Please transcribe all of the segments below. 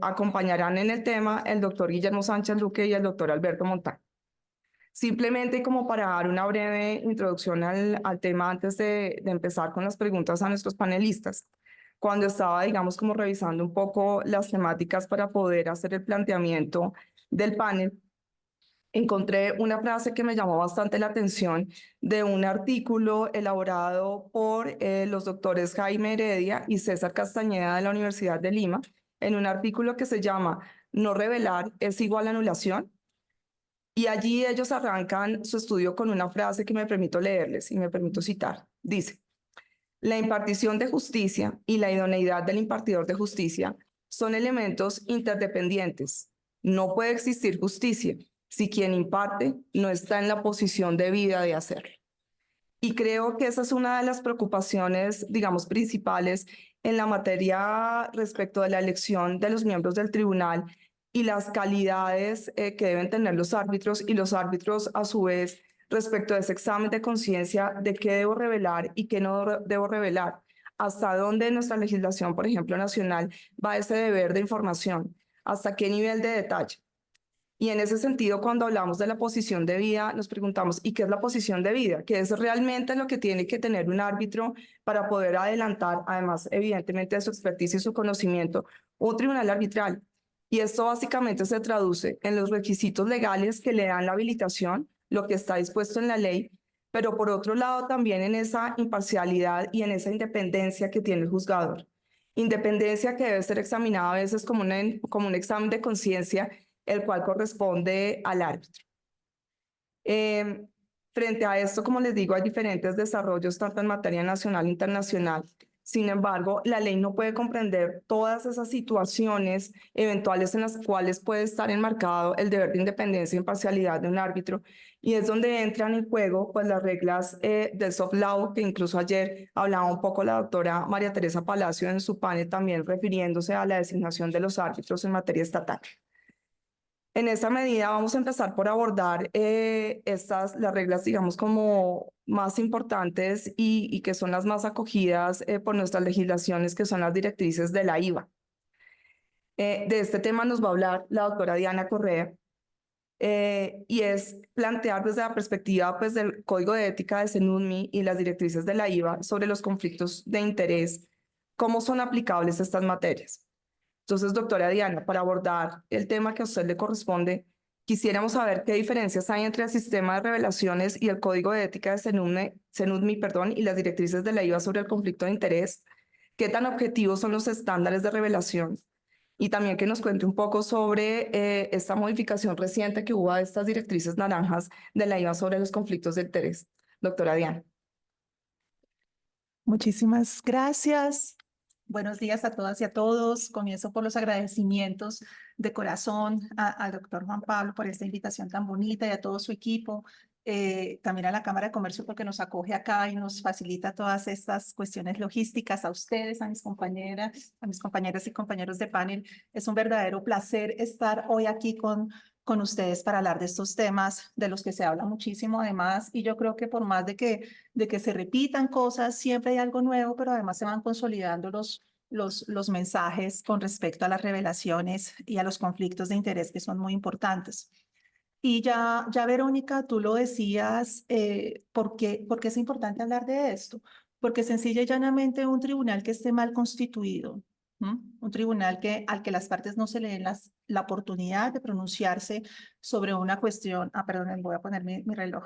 acompañarán en el tema el doctor Guillermo Sánchez Luque y el doctor Alberto Montán. Simplemente como para dar una breve introducción al tema antes de empezar con las preguntas a nuestros panelistas. Cuando estaba, digamos, como revisando un poco las temáticas para poder hacer el planteamiento del panel, encontré una frase que me llamó bastante la atención de un artículo elaborado por los doctores Jaime Heredia y César Castañeda de la Universidad de Lima, en un artículo que se llama No revelar es igual a anulación. Y allí ellos arrancan su estudio con una frase que me permito leerles y me permito citar. Dice, la impartición de justicia y la idoneidad del impartidor de justicia son elementos interdependientes. No puede existir justicia si quien imparte no está en la posición debida de hacerlo. Y creo que esa es una de las preocupaciones, digamos, principales en la materia respecto de la elección de los miembros del tribunal y las calidades que deben tener los árbitros y los árbitros a su vez respecto de ese examen de conciencia de qué debo revelar y qué no debo revelar. Hasta dónde en nuestra legislación, por ejemplo, nacional, va ese deber de información, hasta qué nivel de detalle. Y en ese sentido, cuando hablamos de la posición de vida, nos preguntamos, ¿y qué es la posición de vida? ¿Qué es realmente lo que tiene que tener un árbitro para poder adelantar, además, evidentemente, de su experticia y su conocimiento, un tribunal arbitral? Y esto básicamente se traduce en los requisitos legales que le dan la habilitación, lo que está dispuesto en la ley, pero por otro lado también en esa imparcialidad y en esa independencia que tiene el juzgador. Independencia que debe ser examinada a veces como un examen de conciencia el cual corresponde al árbitro. Frente a esto, como les digo, hay diferentes desarrollos tanto en materia nacional e internacional. Sin embargo, la ley no puede comprender todas esas situaciones eventuales en las cuales puede estar enmarcado el deber de independencia e imparcialidad de un árbitro, y es donde entran en juego pues, las reglas del soft law, que incluso ayer hablaba un poco la doctora María Teresa Palacio en su panel también refiriéndose a la designación de los árbitros en materia estatal. En esa medida vamos a empezar por abordar las reglas, digamos, como más importantes y que son las más acogidas por nuestras legislaciones, que son las directrices de la IVA. De este tema nos va a hablar la doctora Diana Correa, y es plantear desde la perspectiva pues, del Código de Ética de CENUDMI y las directrices de la IVA sobre los conflictos de interés, cómo son aplicables estas materias. Entonces, doctora Diana, para abordar el tema que a usted le corresponde, quisiéramos saber qué diferencias hay entre el sistema de revelaciones y el Código de Ética de CENUDMI, y las directrices de la IVA sobre el conflicto de interés, qué tan objetivos son los estándares de revelación y también que nos cuente un poco sobre esta modificación reciente que hubo a estas directrices naranjas de la IVA sobre los conflictos de interés. Doctora Diana. Muchísimas gracias. Buenos días a todas y a todos. Comienzo por los agradecimientos de corazón al doctor Juan Pablo por esta invitación tan bonita y a todo su equipo. También a la Cámara de Comercio porque nos acoge acá y nos facilita todas estas cuestiones logísticas. A ustedes, a mis compañeras y compañeros de panel. Es un verdadero placer estar hoy aquí con ustedes para hablar de estos temas de los que se habla muchísimo además. Y yo creo que por más de que se repitan cosas, siempre hay algo nuevo, pero además se van consolidando los mensajes con respecto a las revelaciones y a los conflictos de interés que son muy importantes. Y ya Verónica, tú lo decías, ¿por qué es importante hablar de esto? Porque sencilla y llanamente un tribunal que esté mal constituido, un tribunal al que las partes no se le den la oportunidad de pronunciarse sobre una cuestión, perdón, voy a poner mi reloj,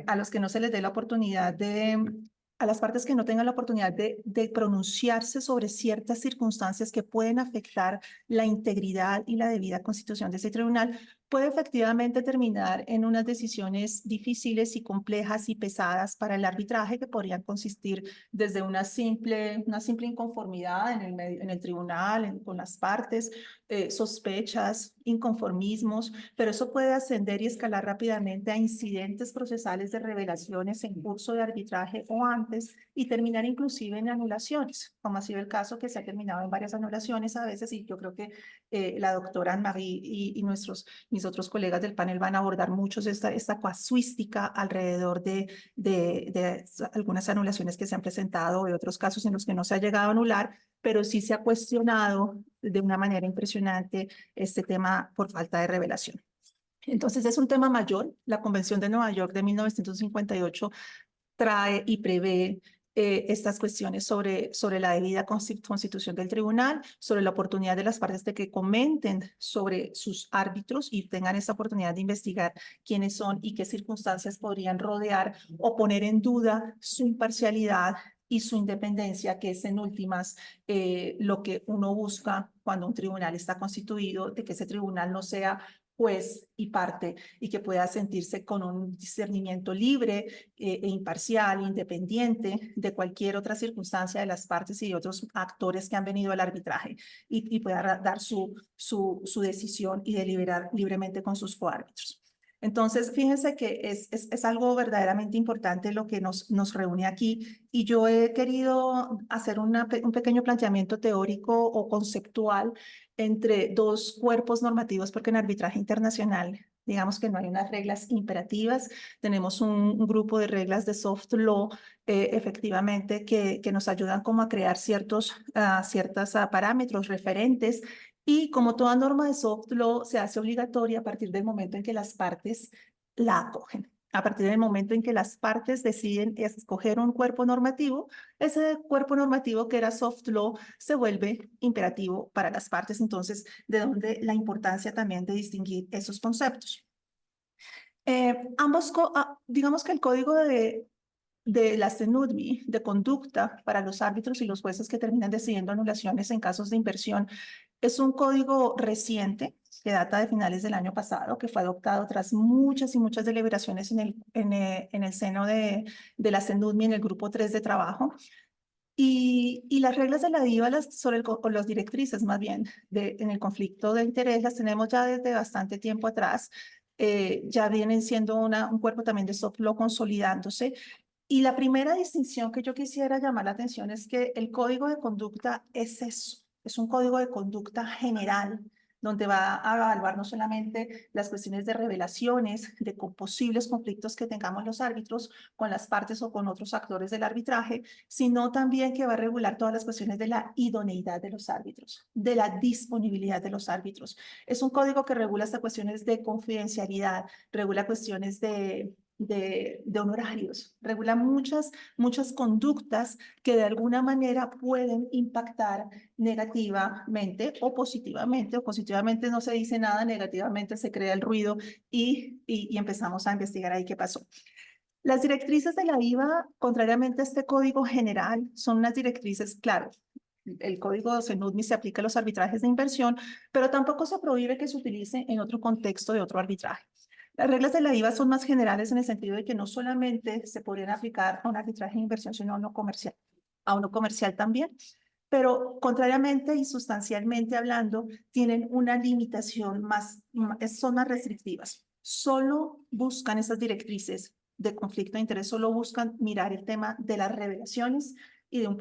a los que no se les dé la oportunidad a las partes que no tengan la oportunidad de pronunciarse sobre ciertas circunstancias que pueden afectar la integridad y la debida constitución de ese tribunal, puede efectivamente terminar en unas decisiones difíciles y complejas y pesadas para el arbitraje que podrían consistir desde una simple inconformidad en el tribunal, con las partes, sospechas, inconformismos, pero eso puede ascender y escalar rápidamente a incidentes procesales de revelaciones en curso de arbitraje o antes y terminar inclusive en anulaciones, como ha sido el caso que se ha terminado en varias anulaciones a veces, y yo creo que la doctora Anne-Marie y mis mis otros colegas del panel van a abordar muchos esta casuística alrededor de algunas anulaciones que se han presentado, de otros casos en los que no se ha llegado a anular, pero sí se ha cuestionado de una manera impresionante este tema por falta de revelación. Entonces es un tema mayor. La Convención de Nueva York de 1958 trae y prevé estas cuestiones sobre la debida constitución del tribunal, sobre la oportunidad de las partes de que comenten sobre sus árbitros y tengan esta oportunidad de investigar quiénes son y qué circunstancias podrían rodear o poner en duda su imparcialidad y su independencia, que es en últimas lo que uno busca cuando un tribunal está constituido, de que ese tribunal no sea juez y parte y que pueda sentirse con un discernimiento libre e imparcial, independiente de cualquier otra circunstancia de las partes y de otros actores que han venido al arbitraje y pueda dar su decisión y deliberar libremente con sus coárbitros. Entonces, fíjense que es algo verdaderamente importante lo que nos reúne aquí y yo he querido hacer un pequeño planteamiento teórico o conceptual entre dos cuerpos normativos, porque en arbitraje internacional, digamos que no hay unas reglas imperativas, tenemos un grupo de reglas de soft law, efectivamente, que nos ayudan como a crear ciertos parámetros referentes y como toda norma de soft law se hace obligatoria a partir del momento en que las partes la acogen. A partir del momento en que las partes deciden escoger un cuerpo normativo, ese cuerpo normativo que era soft law se vuelve imperativo para las partes. Entonces, de donde la importancia también de distinguir esos conceptos. Digamos que el código de la CENUDMI, de conducta para los árbitros y los jueces que terminan decidiendo anulaciones en casos de inversión, es un código reciente que data de finales del año pasado, que fue adoptado tras muchas y muchas deliberaciones en el seno de la CENUDMI en el grupo 3 de trabajo. Y las reglas de la DIVA, o las directrices más bien, en el conflicto de interés, las tenemos ya desde bastante tiempo atrás. Ya vienen siendo un cuerpo también de soft law consolidándose. Y la primera distinción que yo quisiera llamar la atención es que el código de conducta es eso, es un código de conducta general, donde va a evaluar no solamente las cuestiones de revelaciones, de posibles conflictos que tengamos los árbitros con las partes o con otros actores del arbitraje, sino también que va a regular todas las cuestiones de la idoneidad de los árbitros, de la disponibilidad de los árbitros. Es un código que regula estas cuestiones de confidencialidad, regula cuestiones de honorarios, regula muchas conductas que de alguna manera pueden impactar negativamente o positivamente. O positivamente no se dice nada, negativamente se crea el ruido y empezamos a investigar ahí qué pasó. Las directrices de la IVA, contrariamente a este código general, son unas directrices, claro, el código CENUDMI se aplica a los arbitrajes de inversión, pero tampoco se prohíbe que se utilice en otro contexto de otro arbitraje. Las reglas de la IVA son más generales en el sentido de que no solamente se podrían aplicar a un arbitraje de inversión, sino a uno comercial también, pero contrariamente y sustancialmente hablando, tienen una limitación son más restrictivas. Solo buscan esas directrices de conflicto de interés, solo buscan mirar el tema de las revelaciones y de un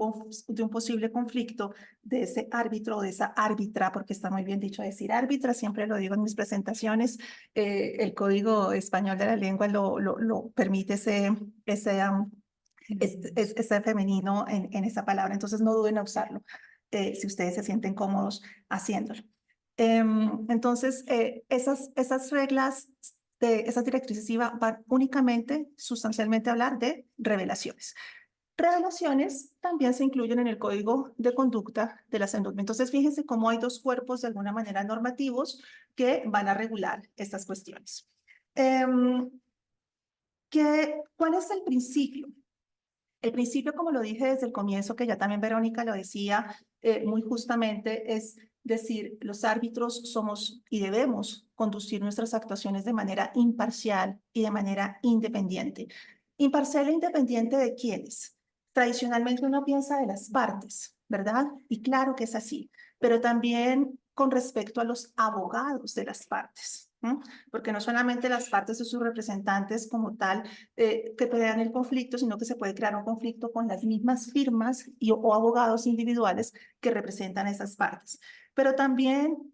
posible conflicto de ese árbitro o de esa árbitra, porque está muy bien dicho decir árbitra, siempre lo digo en mis presentaciones, el Código Español de la Lengua lo permite ese femenino en esa palabra, entonces no duden en usarlo si ustedes se sienten cómodos haciéndolo. Entonces, esas reglas, esas directrices van únicamente, sustancialmente a hablar de revelaciones. Revelaciones también se incluyen en el código de conducta de la CENUDMI. Entonces, fíjense cómo hay dos cuerpos de alguna manera normativos que van a regular estas cuestiones. ¿Cuál es el principio? El principio, como lo dije desde el comienzo, que ya también Verónica lo decía muy justamente, es decir, los árbitros somos y debemos conducir nuestras actuaciones de manera imparcial y de manera independiente. ¿Imparcial e independiente de quiénes? Tradicionalmente uno piensa de las partes, ¿verdad? Y claro que es así, pero también con respecto a los abogados de las partes, ¿no? Porque no solamente las partes o sus representantes como tal que pelean el conflicto, sino que se puede crear un conflicto con las mismas firmas o abogados individuales que representan esas partes. Pero también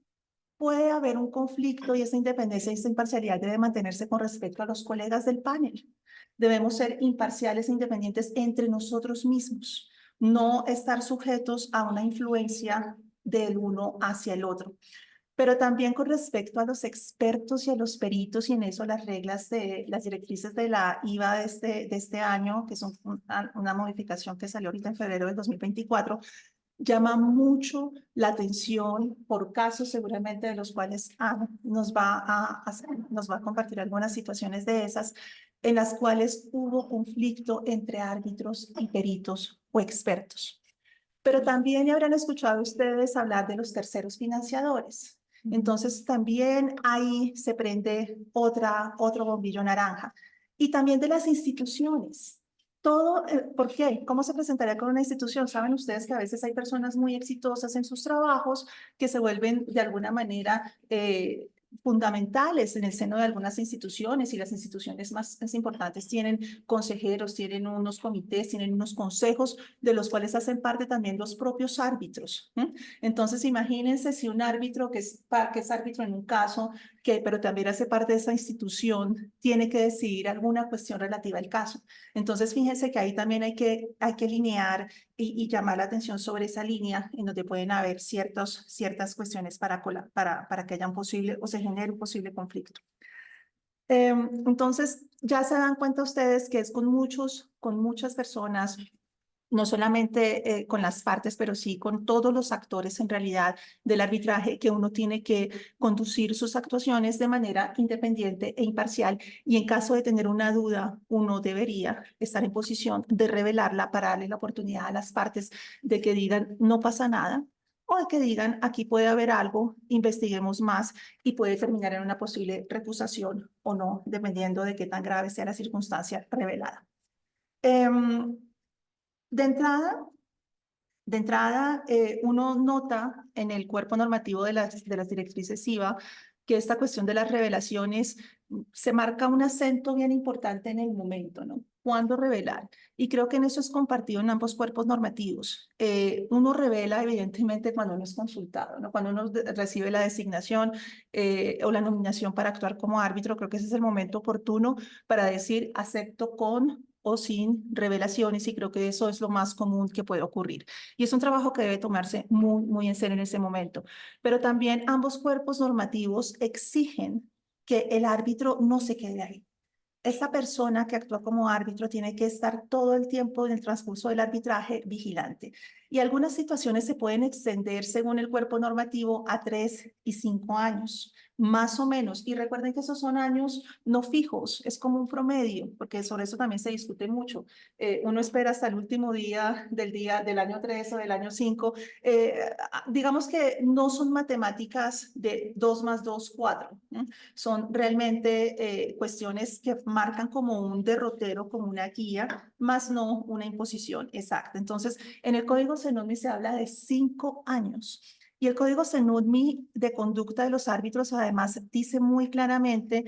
puede haber un conflicto y esa independencia y esa imparcialidad debe mantenerse con respecto a los colegas del panel. Debemos ser imparciales e independientes entre nosotros mismos, no estar sujetos a una influencia del uno hacia el otro. Pero también con respecto a los expertos y a los peritos, y en eso las reglas de las directrices de la IVA de este año, que son una modificación que salió ahorita en febrero del 2024, llama mucho la atención por casos seguramente de los cuales nos va a compartir algunas situaciones de esas en las cuales hubo conflicto entre árbitros y peritos o expertos. Pero también habrán escuchado ustedes hablar de los terceros financiadores. Entonces también ahí se prende otro bombillo naranja. Y también de las instituciones. Todo, ¿por qué? ¿Cómo se presentaría con una institución? Saben ustedes que a veces hay personas muy exitosas en sus trabajos que se vuelven de alguna manera fundamentales en el seno de algunas instituciones, y las instituciones más importantes tienen consejeros, tienen unos comités, tienen unos consejos de los cuales hacen parte también los propios árbitros. Entonces imagínense si un árbitro que es árbitro en un caso, pero también hace parte de esa institución, tiene que decidir alguna cuestión relativa al caso. Entonces fíjense que ahí también hay que alinear y llamar la atención sobre esa línea en donde pueden haber ciertas cuestiones para que haya un posible o se genere un posible conflicto. Entonces, ya se dan cuenta ustedes que es con muchas personas, no solamente con las partes, pero sí con todos los actores en realidad del arbitraje, que uno tiene que conducir sus actuaciones de manera independiente e imparcial, y en caso de tener una duda, uno debería estar en posición de revelarla para darle la oportunidad a las partes de que digan no pasa nada, o de que digan aquí puede haber algo, investiguemos más, y puede terminar en una posible recusación o no, dependiendo de qué tan grave sea la circunstancia revelada. De entrada, uno nota en el cuerpo normativo de las directrices IVA que esta cuestión de las revelaciones se marca un acento bien importante en el momento, ¿no? ¿Cuándo revelar? Y creo que en eso es compartido en ambos cuerpos normativos. Uno revela, evidentemente, cuando uno es consultado, ¿no? Cuando uno recibe la designación o la nominación para actuar como árbitro, creo que ese es el momento oportuno para decir acepto con o sin revelaciones, y creo que eso es lo más común que puede ocurrir. Y es un trabajo que debe tomarse muy en serio en ese momento. Pero también ambos cuerpos normativos exigen que el árbitro no se quede ahí. Esta persona que actúa como árbitro tiene que estar todo el tiempo en el transcurso del arbitraje vigilante. Y algunas situaciones se pueden extender según el cuerpo normativo a 3 y 5 años, más o menos. Y recuerden que esos son años no fijos, es como un promedio, porque sobre eso también se discute mucho. Uno espera hasta el último día del año 3 o del año 5. Digamos que no son matemáticas de 2 más 2, 4. Son realmente cuestiones que marcan como un derrotero, como una guía, más no una imposición exacta. Entonces, en el Código CENUDMI se habla de 5 años. Y el Código CENUDMI de conducta de los árbitros además dice muy claramente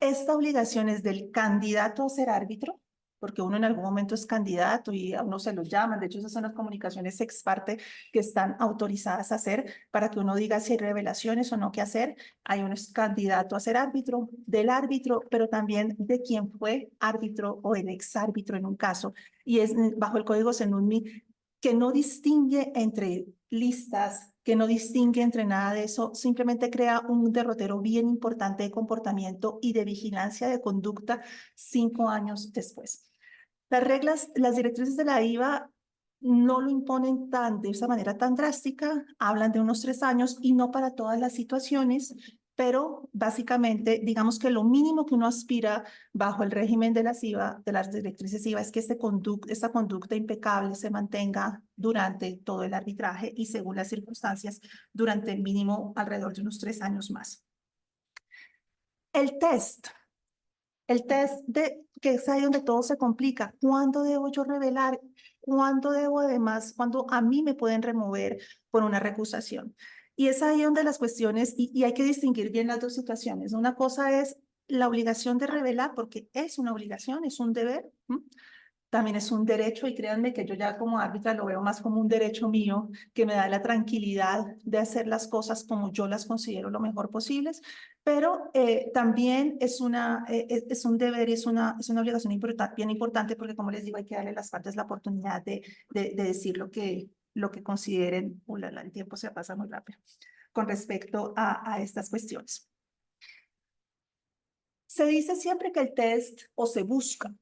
esta obligación es del candidato a ser árbitro, porque uno en algún momento es candidato y a uno se lo llaman. De hecho, esas son las comunicaciones ex parte que están autorizadas a hacer para que uno diga si hay revelaciones o no que hacer. Hay un candidato a ser árbitro, del árbitro, pero también de quien fue árbitro o el ex árbitro en un caso. Y es bajo el Código CENUDMI que no distingue entre listas, que no distingue entre nada de eso, simplemente crea un derrotero bien importante de comportamiento y de vigilancia de conducta 5 años después. Las reglas, las directrices de la IVA no lo imponen de esa manera tan drástica, hablan de unos 3 años y no para todas las situaciones, pero básicamente digamos que lo mínimo que uno aspira bajo el régimen de las IVA, de las directrices IVA, es que esta conducta impecable se mantenga durante todo el arbitraje y según las circunstancias durante el mínimo alrededor de unos 3 años más. El test que es ahí donde todo se complica. ¿Cuándo debo yo revelar? ¿Cuándo debo además? ¿Cuándo a mí me pueden remover por una recusación? Y es ahí donde las cuestiones, y hay que distinguir bien las dos situaciones. Una cosa es la obligación de revelar, porque es una obligación, es un deber, también es un derecho, y créanme que yo ya como árbitra lo veo más como un derecho mío, que me da la tranquilidad de hacer las cosas como yo las considero lo mejor posibles, pero también es un deber y es una obligación bien importante, porque como les digo, hay que darle a las partes la oportunidad de decir lo que consideren. El tiempo se pasa muy rápido con respecto a estas cuestiones. Se dice siempre que el test, o se busca,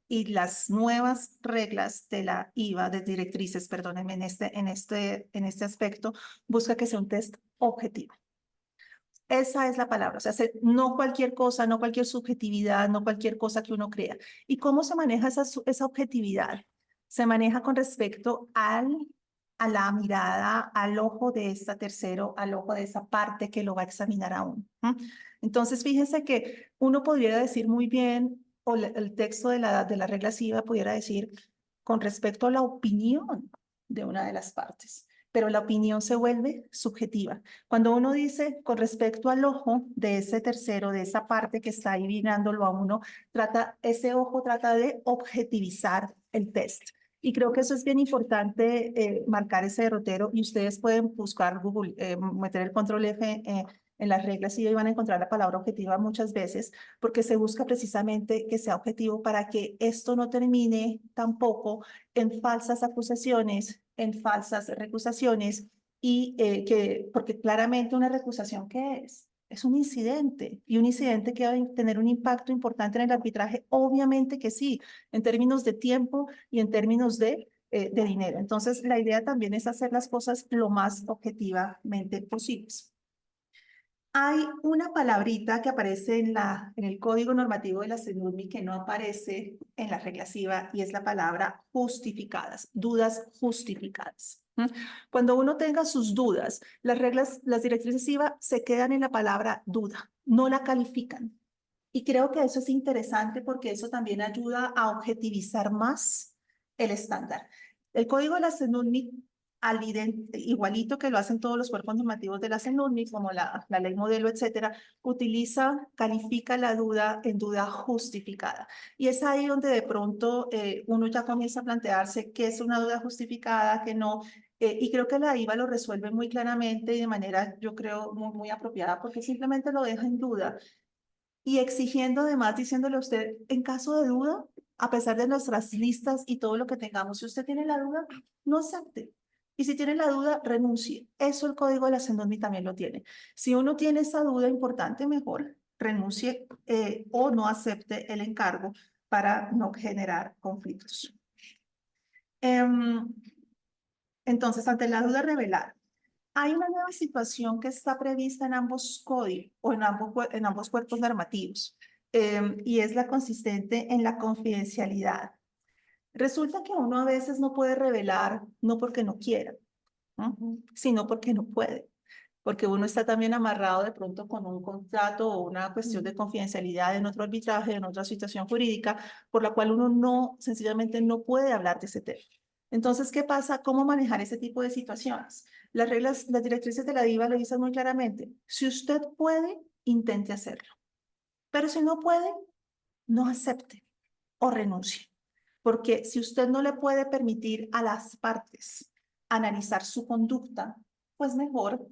y las nuevas reglas de la IVA, de directrices, perdónenme, en este aspecto, busca que sea un test objetivo. Esa es la palabra, o sea, no cualquier cosa, no cualquier subjetividad, no cualquier cosa que uno crea. ¿Y cómo se maneja esa objetividad? Se maneja con respecto a la mirada, al ojo de esta tercero, al ojo de esa parte que lo va a examinar aún. Entonces, fíjense que uno podría decir muy bien, o el texto de la regla SIVA pudiera decir, con respecto a la opinión de una de las partes, pero la opinión se vuelve subjetiva. Cuando uno dice con respecto al ojo de ese tercero, de esa parte que está ahí mirándolo a uno, ese ojo trata de objetivizar el test. Y creo que eso es bien importante, marcar ese derrotero, y ustedes pueden buscar Google, meter el control F en las reglas y ahí van a encontrar la palabra objetiva muchas veces, porque se busca precisamente que sea objetivo para que esto no termine tampoco en falsas acusaciones, en falsas recusaciones, y porque claramente una recusación, ¿qué es? Es un incidente, y un incidente que va a tener un impacto importante en el arbitraje, obviamente que sí, en términos de tiempo y en términos de dinero. Entonces, la idea también es hacer las cosas lo más objetivamente posibles. Hay una palabrita que aparece en el código normativo de la CENURMI que no aparece en la regla SIVA, y es la palabra justificadas, dudas justificadas. Cuando uno tenga sus dudas, las directrices SIVA se quedan en la palabra duda, no la califican. Y creo que eso es interesante, porque eso también ayuda a objetivizar más el estándar. El código de la CENURMI, igualito que lo hacen todos los cuerpos normativos de la CENURMI, como la ley modelo, etcétera, califica la duda en duda justificada. Y es ahí donde de pronto uno ya comienza a plantearse qué es una duda justificada, qué no. Y creo que la IVA lo resuelve muy claramente y de manera, yo creo, muy apropiada, porque simplemente lo deja en duda, y exigiendo además, diciéndole a usted, en caso de duda, a pesar de nuestras listas y todo lo que tengamos, si usted tiene la duda, no acepte. Y si tiene la duda, renuncie. Eso el código de la CENURMI también lo tiene. Si uno tiene esa duda importante, mejor renuncie o no acepte el encargo para no generar conflictos. Entonces, ante la duda revelada, hay una nueva situación que está prevista en ambos códigos o en ambos cuerpos normativos, y es la consistente en la confidencialidad. Resulta que uno a veces no puede revelar, no porque no quiera, ¿no? Sino porque no puede, porque uno está también amarrado de pronto con un contrato o una cuestión de confidencialidad en otro arbitraje, en otra situación jurídica, por la cual uno sencillamente no puede hablar de ese tema. Entonces, ¿qué pasa? ¿Cómo manejar ese tipo de situaciones? Las directrices de la DIVA lo dicen muy claramente. Si usted puede, intente hacerlo. Pero si no puede, no acepte o renuncie. Porque si usted no le puede permitir a las partes analizar su conducta, pues mejor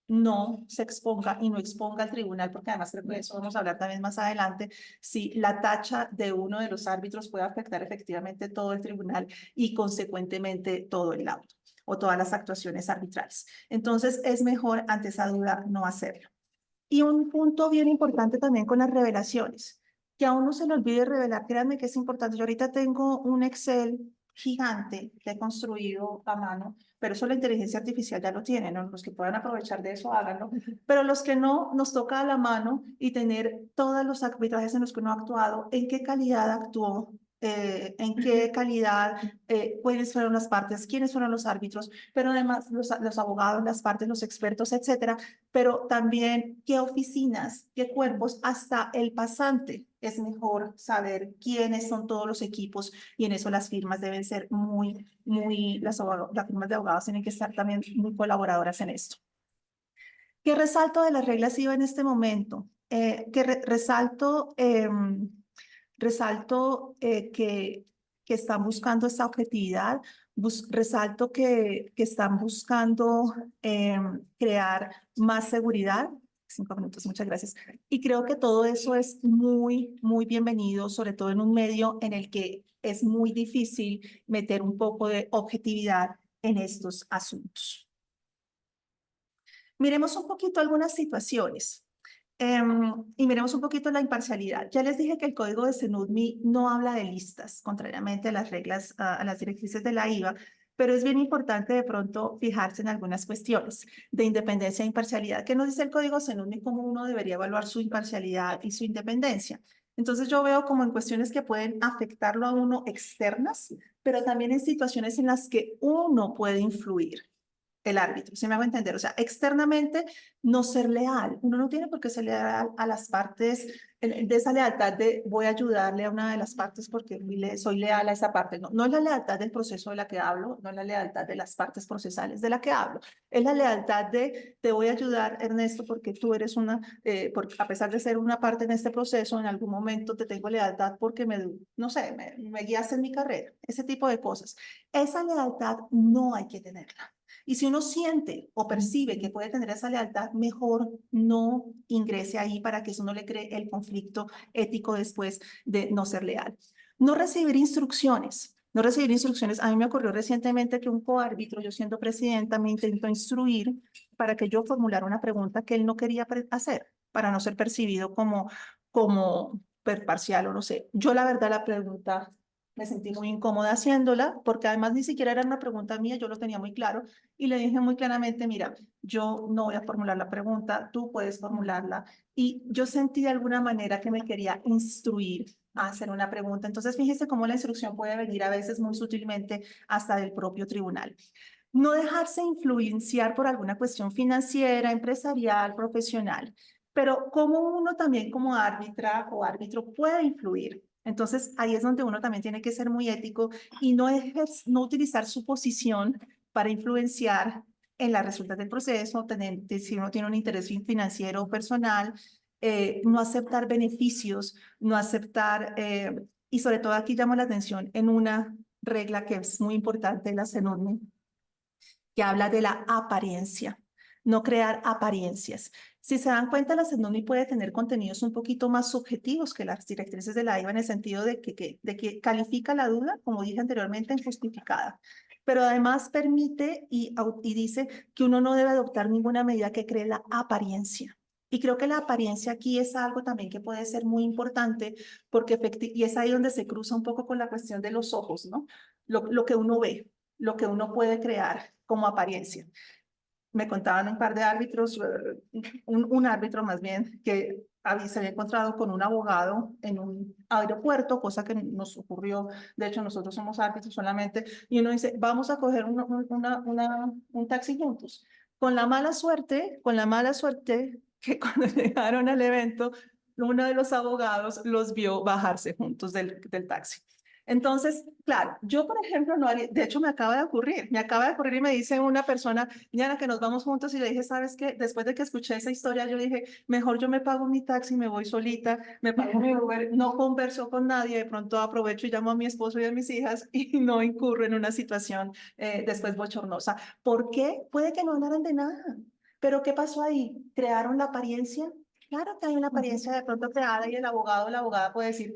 no se exponga y no exponga al tribunal, porque además creo que de eso vamos a hablar también más adelante, si la tacha de uno de los árbitros puede afectar efectivamente todo el tribunal y consecuentemente todo el laudo o todas las actuaciones arbitrales. Entonces es mejor ante esa duda no hacerlo. Y un punto bien importante también con las revelaciones, que a uno se le olvide revelar. Créanme que es importante. Yo ahorita tengo un Excel gigante que he construido a mano, pero eso la inteligencia artificial ya lo tiene, ¿no? Los que puedan aprovechar de eso, háganlo. Pero los que no, nos toca a la mano y tener todos los arbitrajes en los que uno ha actuado, en qué calidad actuó, en qué calidad, cuáles fueron las partes, quiénes fueron los árbitros, pero además los abogados, las partes, los expertos, etcétera, pero también qué oficinas, qué cuerpos, hasta el pasante. Es mejor saber quiénes son todos los equipos, y en eso las firmas deben ser las firmas de abogados tienen que estar también muy colaboradoras en esto. ¿Qué resalto de las reglas IVA en este momento? Resalto que que están buscando esta objetividad, resalto que están buscando crear más seguridad. 5 minutos, muchas gracias. Y creo que todo eso es muy, muy bienvenido, sobre todo en un medio en el que es muy difícil meter un poco de objetividad en estos asuntos. Miremos un poquito algunas situaciones. Y miremos un poquito la imparcialidad. Ya les dije que el código de CENUDMI no habla de listas, contrariamente a las reglas, a las directrices de la IVA, pero es bien importante de pronto fijarse en algunas cuestiones de independencia e imparcialidad. ¿Qué nos dice el código CENUDMI? Cómo uno debería evaluar su imparcialidad y su independencia. Entonces yo veo como en cuestiones que pueden afectarlo a uno externas, pero también en situaciones en las que uno puede influir. El árbitro, ¿sí me hago entender? O sea, externamente no ser leal. Uno no tiene por qué ser leal a las partes, de esa lealtad de voy a ayudarle a una de las partes porque soy leal a esa parte. No, no es la lealtad del proceso de la que hablo, no es la lealtad de las partes procesales de la que hablo. Es la lealtad de te voy a ayudar, Ernesto, porque tú eres a pesar de ser una parte en este proceso, en algún momento te tengo lealtad porque no sé, me guías en mi carrera. Ese tipo de cosas. Esa lealtad no hay que tenerla. Y si uno siente o percibe que puede tener esa lealtad, mejor no ingrese ahí para que eso no le cree el conflicto ético después de no ser leal. No recibir instrucciones. No recibir instrucciones. A mí me ocurrió recientemente que un coárbitro, yo siendo presidenta, me intentó instruir para que yo formulara una pregunta que él no quería hacer, para no ser percibido como parcial o no sé. Yo la verdad la pregunta me sentí muy incómoda haciéndola, porque además ni siquiera era una pregunta mía, yo lo tenía muy claro, y le dije muy claramente, mira, yo no voy a formular la pregunta, tú puedes formularla. Y yo sentí de alguna manera que me quería instruir a hacer una pregunta. Entonces, fíjese cómo la instrucción puede venir a veces muy sutilmente hasta del propio tribunal. No dejarse influenciar por alguna cuestión financiera, empresarial, profesional, pero cómo uno también como árbitra o árbitro puede influir. Entonces, ahí es donde uno también tiene que ser muy ético y no utilizar su posición para influenciar en las resultas del proceso, si uno tiene un interés financiero o personal, no aceptar beneficios, no aceptar, y sobre todo aquí llamo la atención en una regla que es muy importante en la CENURME, que habla de la apariencia, no crear apariencias. Si se dan cuenta, la CENUMI puede tener contenidos un poquito más subjetivos que las directrices de la IVA en el sentido de que califica la duda, como dije anteriormente, en justificada. Pero además permite y dice que uno no debe adoptar ninguna medida que cree la apariencia. Y creo que la apariencia aquí es algo también que puede ser muy importante porque y es ahí donde se cruza un poco con la cuestión de los ojos, ¿no? Lo que uno ve, lo que uno puede crear como apariencia. Me contaban un par de árbitros, un árbitro más bien, que se había encontrado con un abogado en un aeropuerto, cosa que nos ocurrió. De hecho, nosotros somos árbitros solamente, y uno dice, vamos a coger un taxi juntos. Con la mala suerte que cuando llegaron al evento, uno de los abogados los vio bajarse juntos del taxi. Entonces, claro, yo, por ejemplo, no haría, de hecho, me acaba de ocurrir y me dice una persona, Diana, que nos vamos juntos, y le dije, ¿sabes qué? Después de que escuché esa historia, yo dije, mejor yo me pago mi taxi, me voy solita, me pago mi Uber, no converso con nadie, de pronto aprovecho y llamo a mi esposo y a mis hijas y no incurro en una situación después bochornosa. ¿Por qué? Puede que no hablaran de nada, pero ¿qué pasó ahí? ¿Crearon la apariencia? Claro que hay una apariencia de pronto creada y el abogado o la abogada puede decir,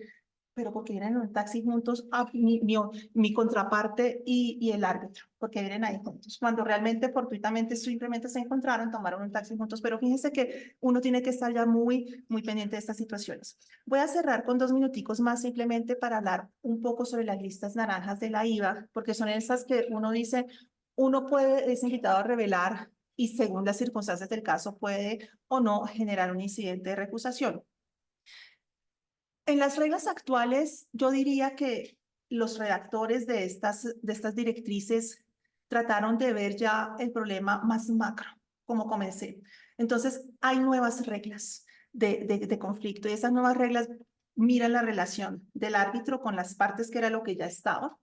pero porque vienen en un taxi juntos mi contraparte y el árbitro, porque vienen ahí juntos, cuando realmente fortuitamente simplemente se encontraron, tomaron un taxi juntos, pero fíjense que uno tiene que estar ya muy, muy pendiente de estas situaciones. Voy a cerrar con 2 minuticos más simplemente para hablar un poco sobre las listas naranjas de la IVA, porque son esas que uno dice, uno es invitado a revelar y según las circunstancias del caso puede o no generar un incidente de recusación. En las reglas actuales, yo diría que los redactores de estas directrices trataron de ver ya el problema más macro, como comencé. Entonces, hay nuevas reglas de conflicto y esas nuevas reglas miran la relación del árbitro con las partes, que era lo que ya estaba,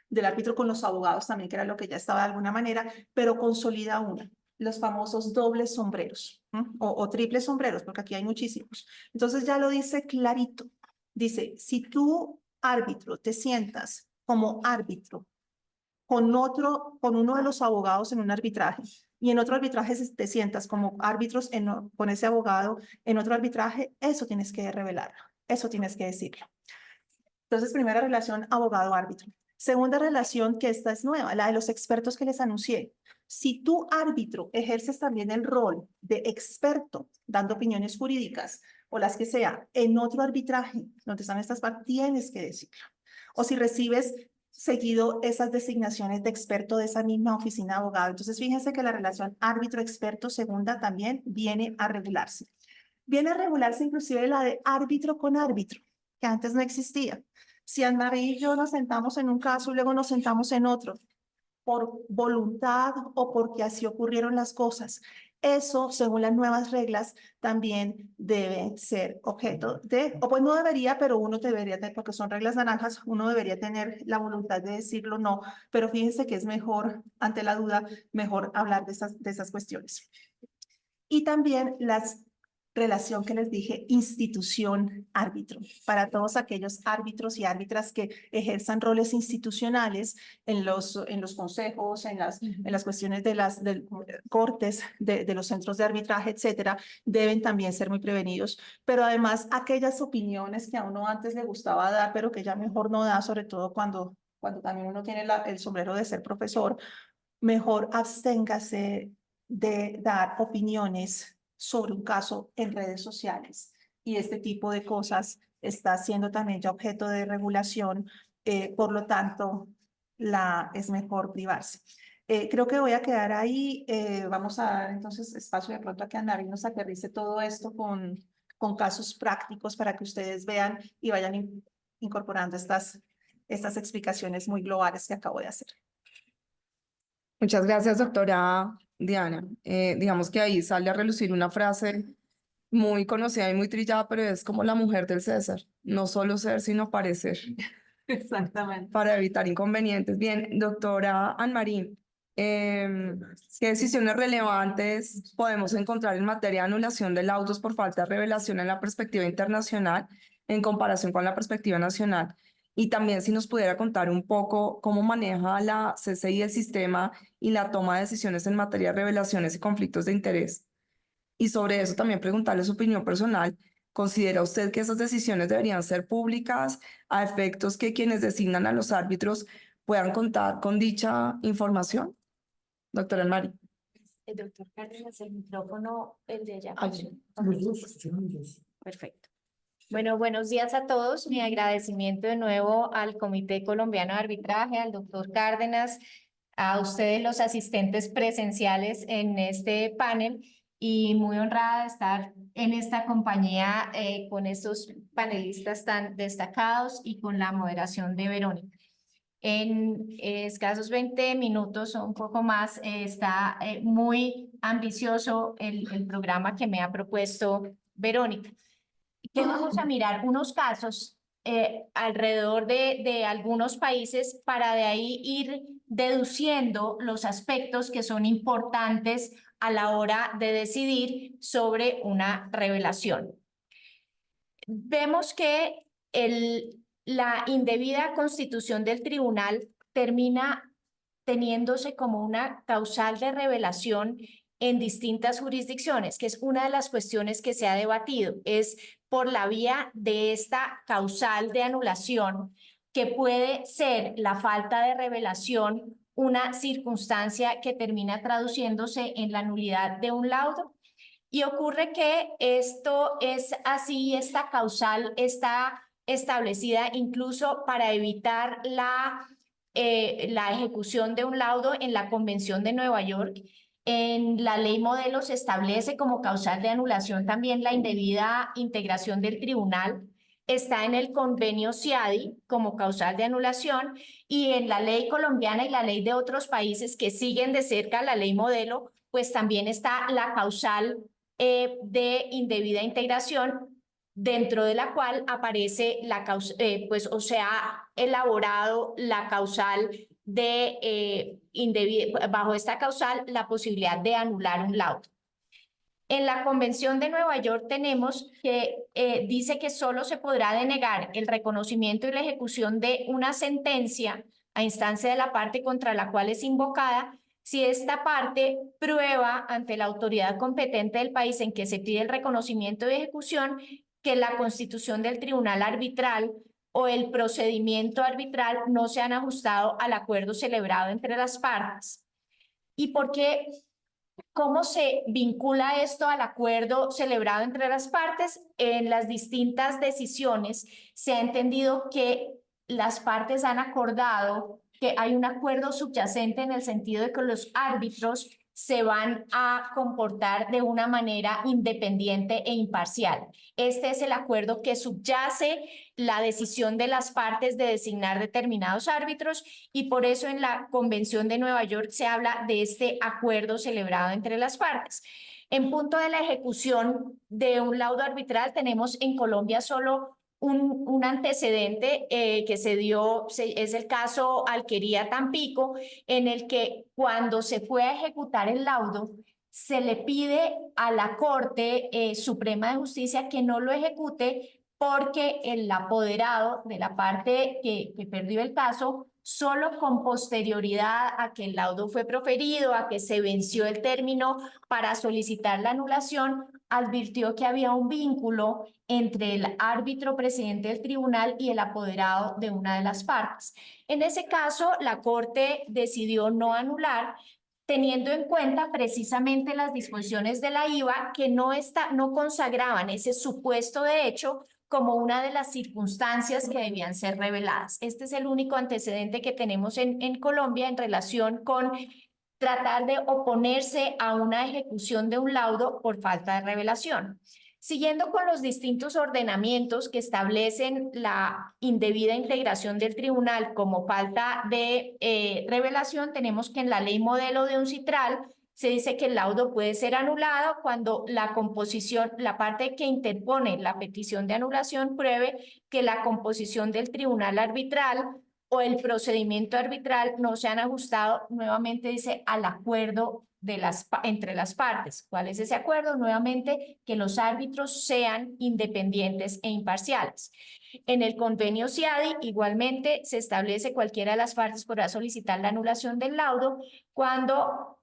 del árbitro con los abogados también, que era lo que ya estaba de alguna manera, pero consolida una, los famosos dobles sombreros o triples sombreros, porque aquí hay muchísimos. Entonces ya lo dice clarito. Dice, si tú árbitro, te sientas como árbitro con uno de los abogados en un arbitraje, y en otro arbitraje te sientas como árbitros con ese abogado en otro arbitraje, eso tienes que revelarlo, eso tienes que decirlo. Entonces, primera relación abogado-árbitro. Segunda relación, que esta es nueva, la de los expertos que les anuncié. Si tú, árbitro, ejerces también el rol de experto, dando opiniones jurídicas o las que sea, en otro arbitraje donde están estas partes, tienes que decirlo. O si recibes seguido esas designaciones de experto de esa misma oficina de abogado. Entonces, fíjense que la relación árbitro-experto segunda también viene a regularse. Viene a regularse inclusive la de árbitro con árbitro, que antes no existía. Si Anne-Marie y yo nos sentamos en un caso y luego nos sentamos en otro, por voluntad o porque así ocurrieron las cosas, eso, según las nuevas reglas, también debe ser objeto de, o pues no debería, pero uno debería tener, porque son reglas naranjas, uno debería tener la voluntad de decirlo no, pero fíjense que es mejor, ante la duda, mejor hablar de esas cuestiones. Y también las relación que les dije, institución-árbitro, para todos aquellos árbitros y árbitras que ejerzan roles institucionales en los consejos, en las cuestiones de las cortes, de los centros de arbitraje, etcétera, deben también ser muy prevenidos. Pero además, aquellas opiniones que a uno antes le gustaba dar, pero que ya mejor no da, sobre todo cuando también uno tiene el sombrero de ser profesor, mejor absténgase de dar opiniones sobre un caso en redes sociales. Y este tipo de cosas está siendo también ya objeto de regulación, por lo tanto, es mejor privarse. Creo que voy a quedar ahí. Vamos a dar entonces espacio de pronto a que Anne-Marie nos aterrice todo esto con casos prácticos para que ustedes vean y vayan incorporando estas explicaciones muy globales que acabo de hacer. Muchas gracias, doctora Diana. Digamos que ahí sale a relucir una frase muy conocida y muy trillada, pero es como la mujer del César, no solo ser, sino parecer, Exactamente. para evitar inconvenientes. Bien, doctora Anne-Marie, ¿qué decisiones relevantes podemos encontrar en materia de anulación de laudos por falta de revelación en la perspectiva internacional en comparación con la perspectiva nacional? Y también si nos pudiera contar un poco cómo maneja la CCI el sistema y la toma de decisiones en materia de revelaciones y conflictos de interés. Y sobre eso también preguntarle su opinión personal. ¿Considera usted que esas decisiones deberían ser públicas a efectos que quienes designan a los árbitros puedan contar con dicha información? Doctora Mari. El doctor Cárdenas, el micrófono, el de allá. Perfecto. Bueno, buenos días a todos. Mi agradecimiento de nuevo al Comité Colombiano de Arbitraje, al doctor Cárdenas, a ustedes los asistentes presenciales en este panel y muy honrada de estar en esta compañía con estos panelistas tan destacados y con la moderación de Verónica. En escasos 20 minutos o un poco más, está muy ambicioso el programa que me ha propuesto Verónica. Que vamos a mirar unos casos alrededor de algunos países para de ahí ir deduciendo los aspectos que son importantes a la hora de decidir sobre una revelación. Vemos que la indebida constitución del tribunal termina teniéndose como una causal de revelación en distintas jurisdicciones, que es una de las cuestiones que se ha debatido, es por la vía de esta causal de anulación, que puede ser la falta de revelación una circunstancia que termina traduciéndose en la nulidad de un laudo. Y ocurre que esto es así, esta causal está establecida incluso para evitar la ejecución de un laudo en la Convención de Nueva York. En la ley modelo se establece como causal de anulación también la indebida integración del tribunal. Está en el convenio CIADI como causal de anulación y en la ley colombiana y la ley de otros países que siguen de cerca la ley modelo, pues también está la causal de indebida integración, dentro de la cual aparece la causa, pues, o se ha elaborado la causal de indebida, bajo esta causal, la posibilidad de anular un laudo. En la Convención de Nueva York tenemos que dice que solo se podrá denegar el reconocimiento y la ejecución de una sentencia a instancia de la parte contra la cual es invocada si esta parte prueba ante la autoridad competente del país en que se pide el reconocimiento y ejecución que la constitución del tribunal arbitral o el procedimiento arbitral no se han ajustado al acuerdo celebrado entre las partes. ¿Y por qué? ¿Cómo se vincula esto al acuerdo celebrado entre las partes? En las distintas decisiones se ha entendido que las partes han acordado que hay un acuerdo subyacente en el sentido de que los árbitros se van a comportar de una manera independiente e imparcial. Este es el acuerdo que subyace la decisión de las partes de designar determinados árbitros y por eso en la Convención de Nueva York se habla de este acuerdo celebrado entre las partes. En punto de la ejecución de un laudo arbitral tenemos en Colombia solo un antecedente que se dio, es el caso Alquería Tampico, en el que cuando se fue a ejecutar el laudo, se le pide a la Corte Suprema de Justicia que no lo ejecute porque el apoderado de la parte que perdió el caso, solo con posterioridad a que el laudo fue proferido, a que se venció el término para solicitar la anulación, advirtió que había un vínculo entre el árbitro presidente del tribunal y el apoderado de una de las partes. En ese caso, la Corte decidió no anular, teniendo en cuenta precisamente las disposiciones de la IVA que no consagraban ese supuesto de hecho como una de las circunstancias que debían ser reveladas. Este es el único antecedente que tenemos en Colombia en relación con tratar de oponerse a una ejecución de un laudo por falta de revelación. Siguiendo con los distintos ordenamientos que establecen la indebida integración del tribunal como falta de revelación, tenemos que en la ley modelo de UNCITRAL se dice que el laudo puede ser anulado cuando la composición, la parte que interpone la petición de anulación pruebe que la composición del tribunal arbitral o el procedimiento arbitral no se han ajustado, nuevamente dice, al acuerdo entre las partes. ¿Cuál es ese acuerdo? Nuevamente, que los árbitros sean independientes e imparciales. En el convenio CIADI, igualmente, se establece cualquiera de las partes podrá solicitar la anulación del laudo cuando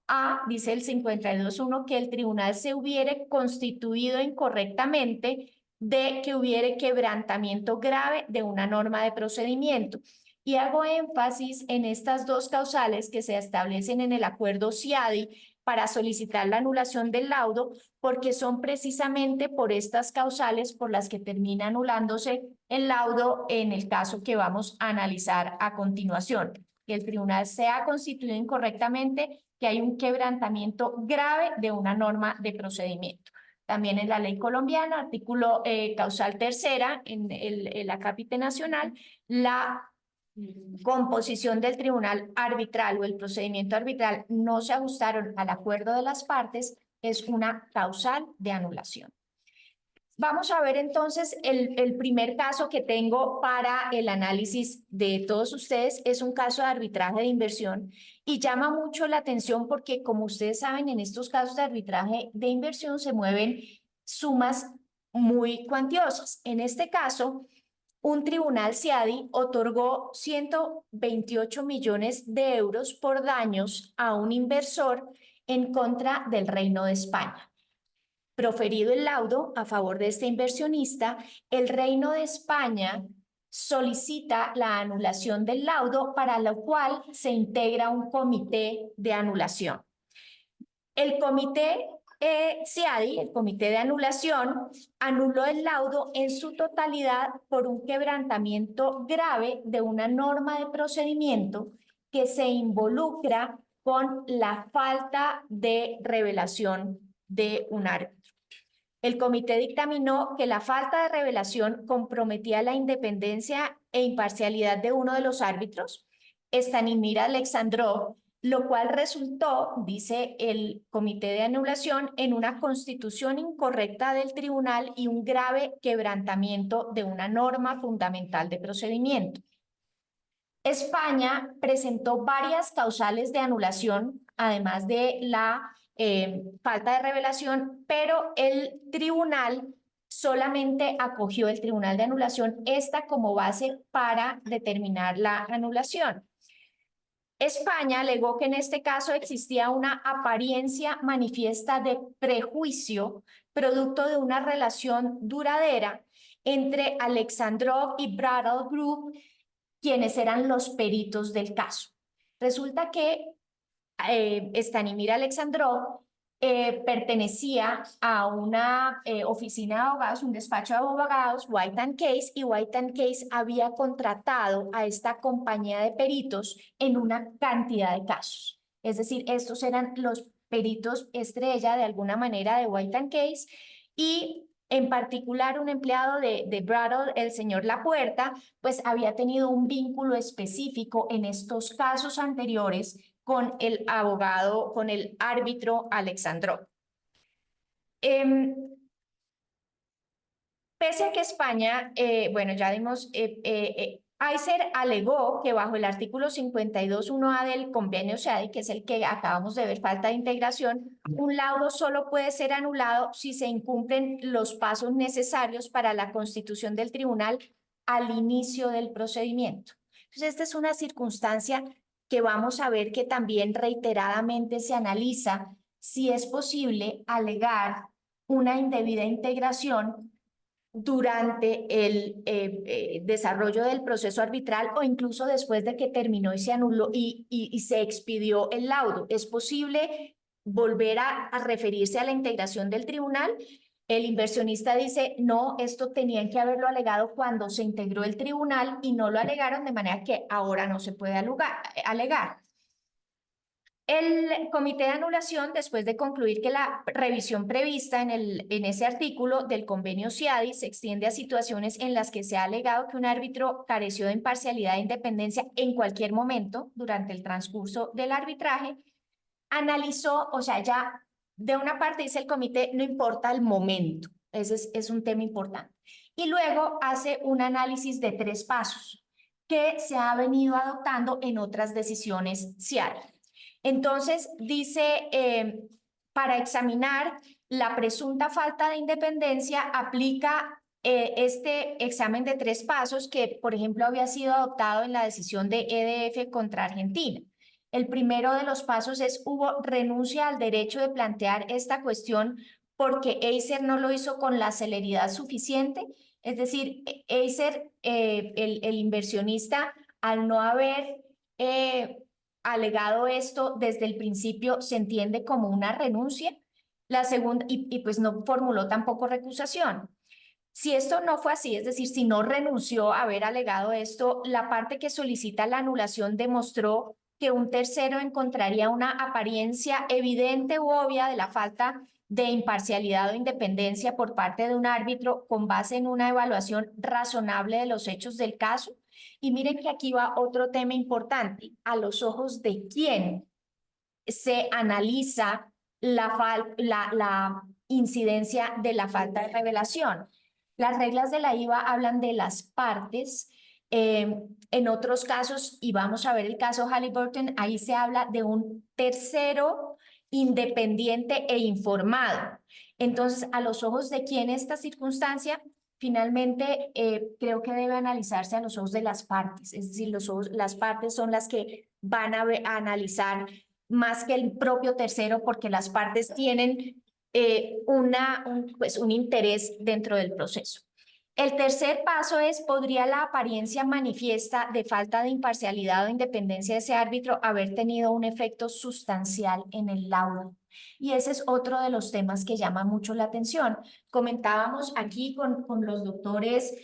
dice el 52.1 que el tribunal se hubiere constituido incorrectamente de que hubiere quebrantamiento grave de una norma de procedimiento. Y hago énfasis en estas dos causales que se establecen en el acuerdo CIADI para solicitar la anulación del laudo, porque son precisamente por estas causales por las que termina anulándose el laudo en el caso que vamos a analizar a continuación. Que el tribunal se ha constituido incorrectamente, que hay un quebrantamiento grave de una norma de procedimiento. También en la ley colombiana, artículo causal tercera, en el acápite nacional, la composición del tribunal arbitral o el procedimiento arbitral no se ajustaron al acuerdo de las partes, es una causal de anulación. Vamos a ver entonces el primer caso que tengo para el análisis de todos ustedes. Es un caso de arbitraje de inversión y llama mucho la atención porque, como ustedes saben, en estos casos de arbitraje de inversión se mueven sumas muy cuantiosas. En este caso, un tribunal CIADI otorgó 128 millones de euros por daños a un inversor en contra del Reino de España. Proferido el laudo a favor de este inversionista, el Reino de España solicita la anulación del laudo, para lo cual se integra un comité de anulación. El comité CIADI, el comité de anulación, anuló el laudo en su totalidad por un quebrantamiento grave de una norma de procedimiento que se involucra con la falta de revelación de un árbitro. El comité dictaminó que la falta de revelación comprometía la independencia e imparcialidad de uno de los árbitros, Stanimir Alexandrov, lo cual resultó, dice el comité de anulación, en una constitución incorrecta del tribunal y un grave quebrantamiento de una norma fundamental de procedimiento. España presentó varias causales de anulación, además de la falta de revelación, pero el tribunal solamente acogió, el tribunal de anulación, esta como base para determinar la anulación. España alegó que en este caso existía una apariencia manifiesta de prejuicio producto de una relación duradera entre Alexandrov y Brattle Group, quienes eran los peritos del caso. Resulta que Stanimir Alexandrov pertenecía a una oficina de abogados, un despacho de abogados, White & Case, y White & Case había contratado a esta compañía de peritos en una cantidad de casos. Es decir, estos eran los peritos estrella de alguna manera de White & Case, y en particular un empleado de Brattle, el señor Lapuerta, pues había tenido un vínculo específico en estos casos anteriores con el abogado, con el árbitro Alexandrov. Pese a que España, bueno, ya dimos, Aiser alegó que bajo el artículo 52.1a del convenio SEADI, que es el que acabamos de ver, falta de integración, un laudo solo puede ser anulado si se incumplen los pasos necesarios para la constitución del tribunal al inicio del procedimiento. Entonces, esta es una circunstancia que vamos a ver que también reiteradamente se analiza si es posible alegar una indebida integración durante el desarrollo del proceso arbitral o incluso después de que terminó y se anuló y se expidió el laudo. ¿Es posible volver a referirse a la integración del tribunal? El inversionista dice, no, esto tenían que haberlo alegado cuando se integró el tribunal y no lo alegaron, de manera que ahora no se puede alegar. El comité de anulación, después de concluir que la revisión prevista en ese artículo del convenio SEADI se extiende a situaciones en las que se ha alegado que un árbitro careció de imparcialidad e independencia en cualquier momento durante el transcurso del arbitraje, analizó, o sea, ya de una parte dice el comité, no importa el momento, ese es un tema importante. Y luego hace un análisis de 3 pasos que se ha venido adoptando en otras decisiones SEADI. Entonces, dice, para examinar la presunta falta de independencia, aplica este examen de 3 pasos que, por ejemplo, había sido adoptado en la decisión de EDF contra Argentina. El primero de los pasos es, hubo renuncia al derecho de plantear esta cuestión porque Aiser no lo hizo con la celeridad suficiente. Es decir, Aiser, el inversionista, al no haber alegado esto desde el principio, se entiende como una renuncia. La segunda, y pues no formuló tampoco recusación. Si esto no fue así, es decir, si no renunció a haber alegado esto, la parte que solicita la anulación demostró que un tercero encontraría una apariencia evidente u obvia de la falta de imparcialidad o independencia por parte de un árbitro con base en una evaluación razonable de los hechos del caso. Y miren que aquí va otro tema importante. ¿A los ojos de quién se analiza la incidencia de la falta de revelación? Las reglas de la IVA hablan de las partes. En otros casos, y vamos a ver el caso Halliburton, ahí se habla de un tercero independiente e informado. Entonces, ¿a los ojos de quién esta circunstancia? Finalmente, creo que debe analizarse a los ojos de las partes, es decir, las partes son las que van a analizar más que el propio tercero, porque las partes tienen un interés dentro del proceso. El tercer paso es, ¿podría la apariencia manifiesta de falta de imparcialidad o independencia de ese árbitro haber tenido un efecto sustancial en el laudo? Y ese es otro de los temas que llama mucho la atención. Comentábamos aquí con los doctores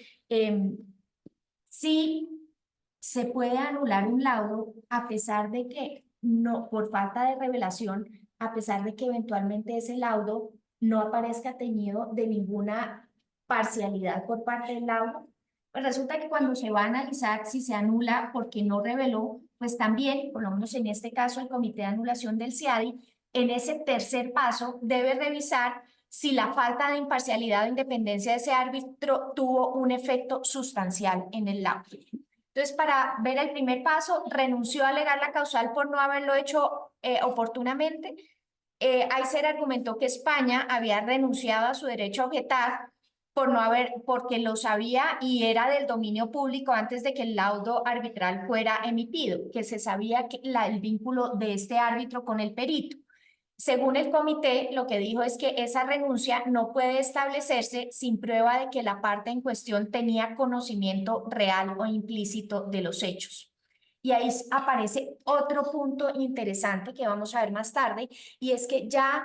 si se puede anular un laudo a pesar de que no, por falta de revelación, a pesar de que eventualmente ese laudo no aparezca teñido de ninguna parcialidad por parte del laudo. Pues resulta que cuando se va a analizar si se anula porque no reveló, pues también, por lo menos en este caso, el comité de anulación del SEADI, en ese tercer paso debe revisar si la falta de imparcialidad o independencia de ese árbitro tuvo un efecto sustancial en el laudo. Entonces, para ver el primer paso, renunció a alegar la causal por no haberlo hecho oportunamente. Aiser argumentó que España había renunciado a su derecho a objetar porque lo sabía y era del dominio público antes de que el laudo arbitral fuera emitido, que se sabía que el vínculo de este árbitro con el perito. Según el comité, lo que dijo es que esa renuncia no puede establecerse sin prueba de que la parte en cuestión tenía conocimiento real o implícito de los hechos. Y ahí aparece otro punto interesante que vamos a ver más tarde, y es que ya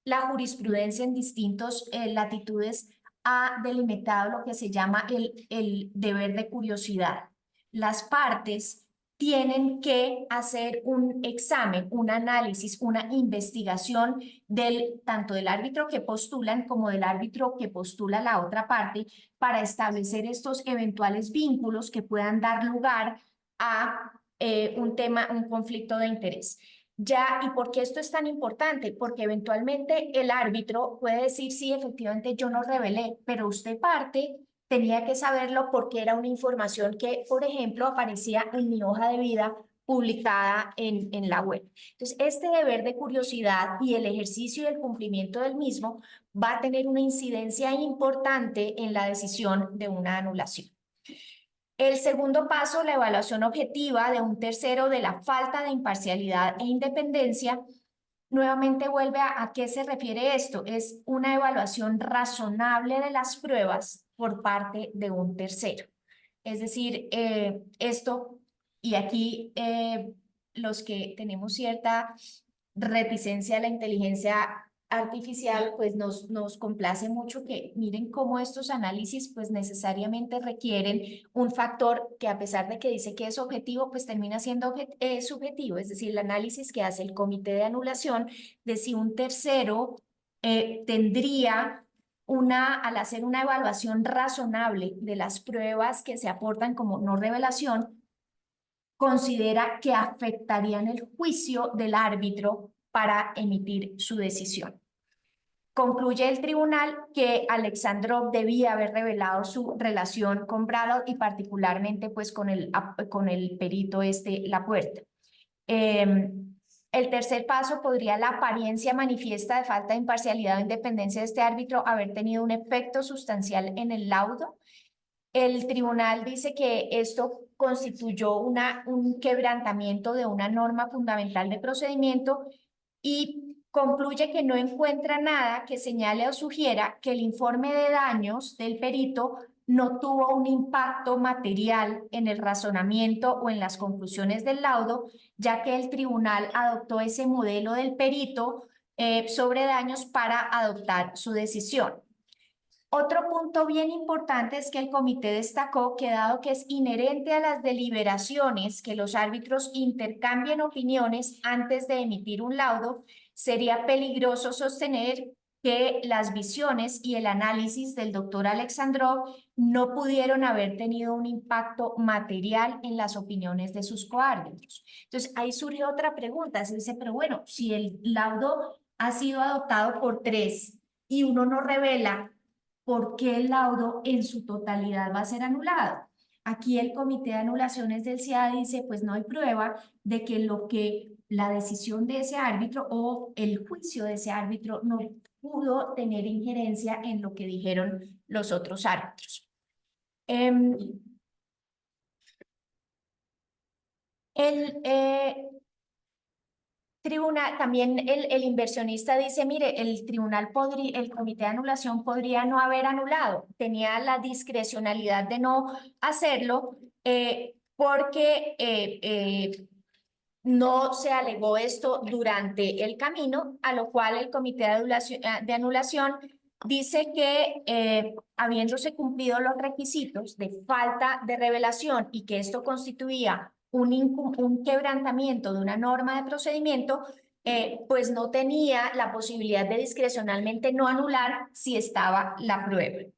la jurisprudencia en distintas latitudes ha delimitado lo que se llama el deber de curiosidad. Las partes tienen que hacer un examen, un análisis, una investigación tanto del árbitro que postulan como del árbitro que postula la otra parte para establecer estos eventuales vínculos que puedan dar lugar a un conflicto de interés. ¿Y por qué esto es tan importante? Porque eventualmente el árbitro puede decir, sí, efectivamente yo no revelé, pero usted parte tenía que saberlo porque era una información que, por ejemplo, aparecía en mi hoja de vida publicada en la web. Entonces, este deber de curiosidad y el ejercicio y el cumplimiento del mismo va a tener una incidencia importante en la decisión de una anulación. El segundo paso, la evaluación objetiva de un tercero de la falta de imparcialidad e independencia. Nuevamente vuelve a qué se refiere esto. Es una evaluación razonable de las pruebas por parte de un tercero. Es decir, esto, y aquí los que tenemos cierta reticencia a la inteligencia artificial, pues nos complace mucho que miren cómo estos análisis pues necesariamente requieren un factor que, a pesar de que dice que es objetivo, pues termina siendo subjetivo, es decir, el análisis que hace el comité de anulación de si un tercero tendría al hacer una evaluación razonable de las pruebas que se aportan como no revelación, considera que afectarían el juicio del árbitro para emitir su decisión. Concluye el tribunal que Alexandrov debía haber revelado su relación con Braddock y particularmente pues con el perito Lapuerta. El tercer paso podría la apariencia manifiesta de falta de imparcialidad o independencia de este árbitro haber tenido un efecto sustancial en el laudo. El tribunal dice que esto constituyó un quebrantamiento de una norma fundamental de procedimiento y concluye que no encuentra nada que señale o sugiera que el informe de daños del perito no tuvo un impacto material en el razonamiento o en las conclusiones del laudo, ya que el tribunal adoptó ese modelo del perito sobre daños para adoptar su decisión. Otro punto bien importante es que el comité destacó que, dado que es inherente a las deliberaciones que los árbitros intercambien opiniones antes de emitir un laudo, sería peligroso sostener que las visiones y el análisis del doctor Alexandrov no pudieron haber tenido un impacto material en las opiniones de sus coárbitros. Entonces, ahí surge otra pregunta. Se dice, pero bueno, si el laudo ha sido adoptado por 3 y uno no revela, ¿por qué el laudo en su totalidad va a ser anulado? Aquí el comité de anulaciones del CIAD dice, pues no hay prueba de que la decisión de ese árbitro o el juicio de ese árbitro no pudo tener injerencia en lo que dijeron los otros árbitros. Tribunal, también el inversionista dice, mire, el comité de anulación podría no haber anulado, tenía la discrecionalidad de no hacerlo porque no se alegó esto durante el camino, a lo cual el comité de anulación dice que habiéndose cumplido los requisitos de falta de revelación y que esto constituía un quebrantamiento de una norma de procedimiento, pues no tenía la posibilidad de discrecionalmente no anular si estaba la prueba.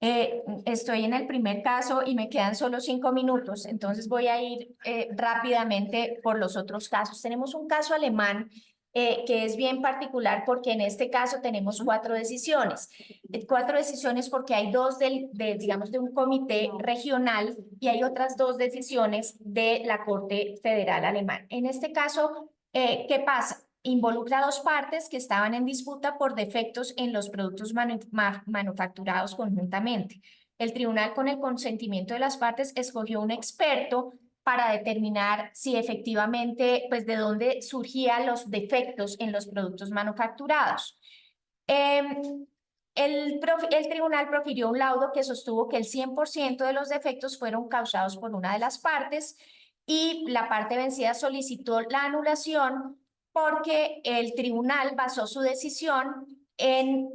Estoy en el primer caso y me quedan solo 5 minutos, entonces voy a ir rápidamente por los otros casos. Tenemos un caso alemán que es bien particular porque en este caso tenemos 4 decisiones. 4 decisiones porque hay 2 digamos, de un comité regional y hay otras 2 decisiones de la Corte Federal Alemana. En este caso, ¿qué pasa? involucra a dos partes que estaban en disputa por defectos en los productos manufacturados conjuntamente. El tribunal, con el consentimiento de las partes, escogió un experto para determinar si efectivamente, pues, de dónde surgían los defectos en los productos manufacturados. El tribunal profirió un laudo que sostuvo que el 100% de los defectos fueron causados por una de las partes y la parte vencida solicitó la anulación porque el tribunal basó su decisión en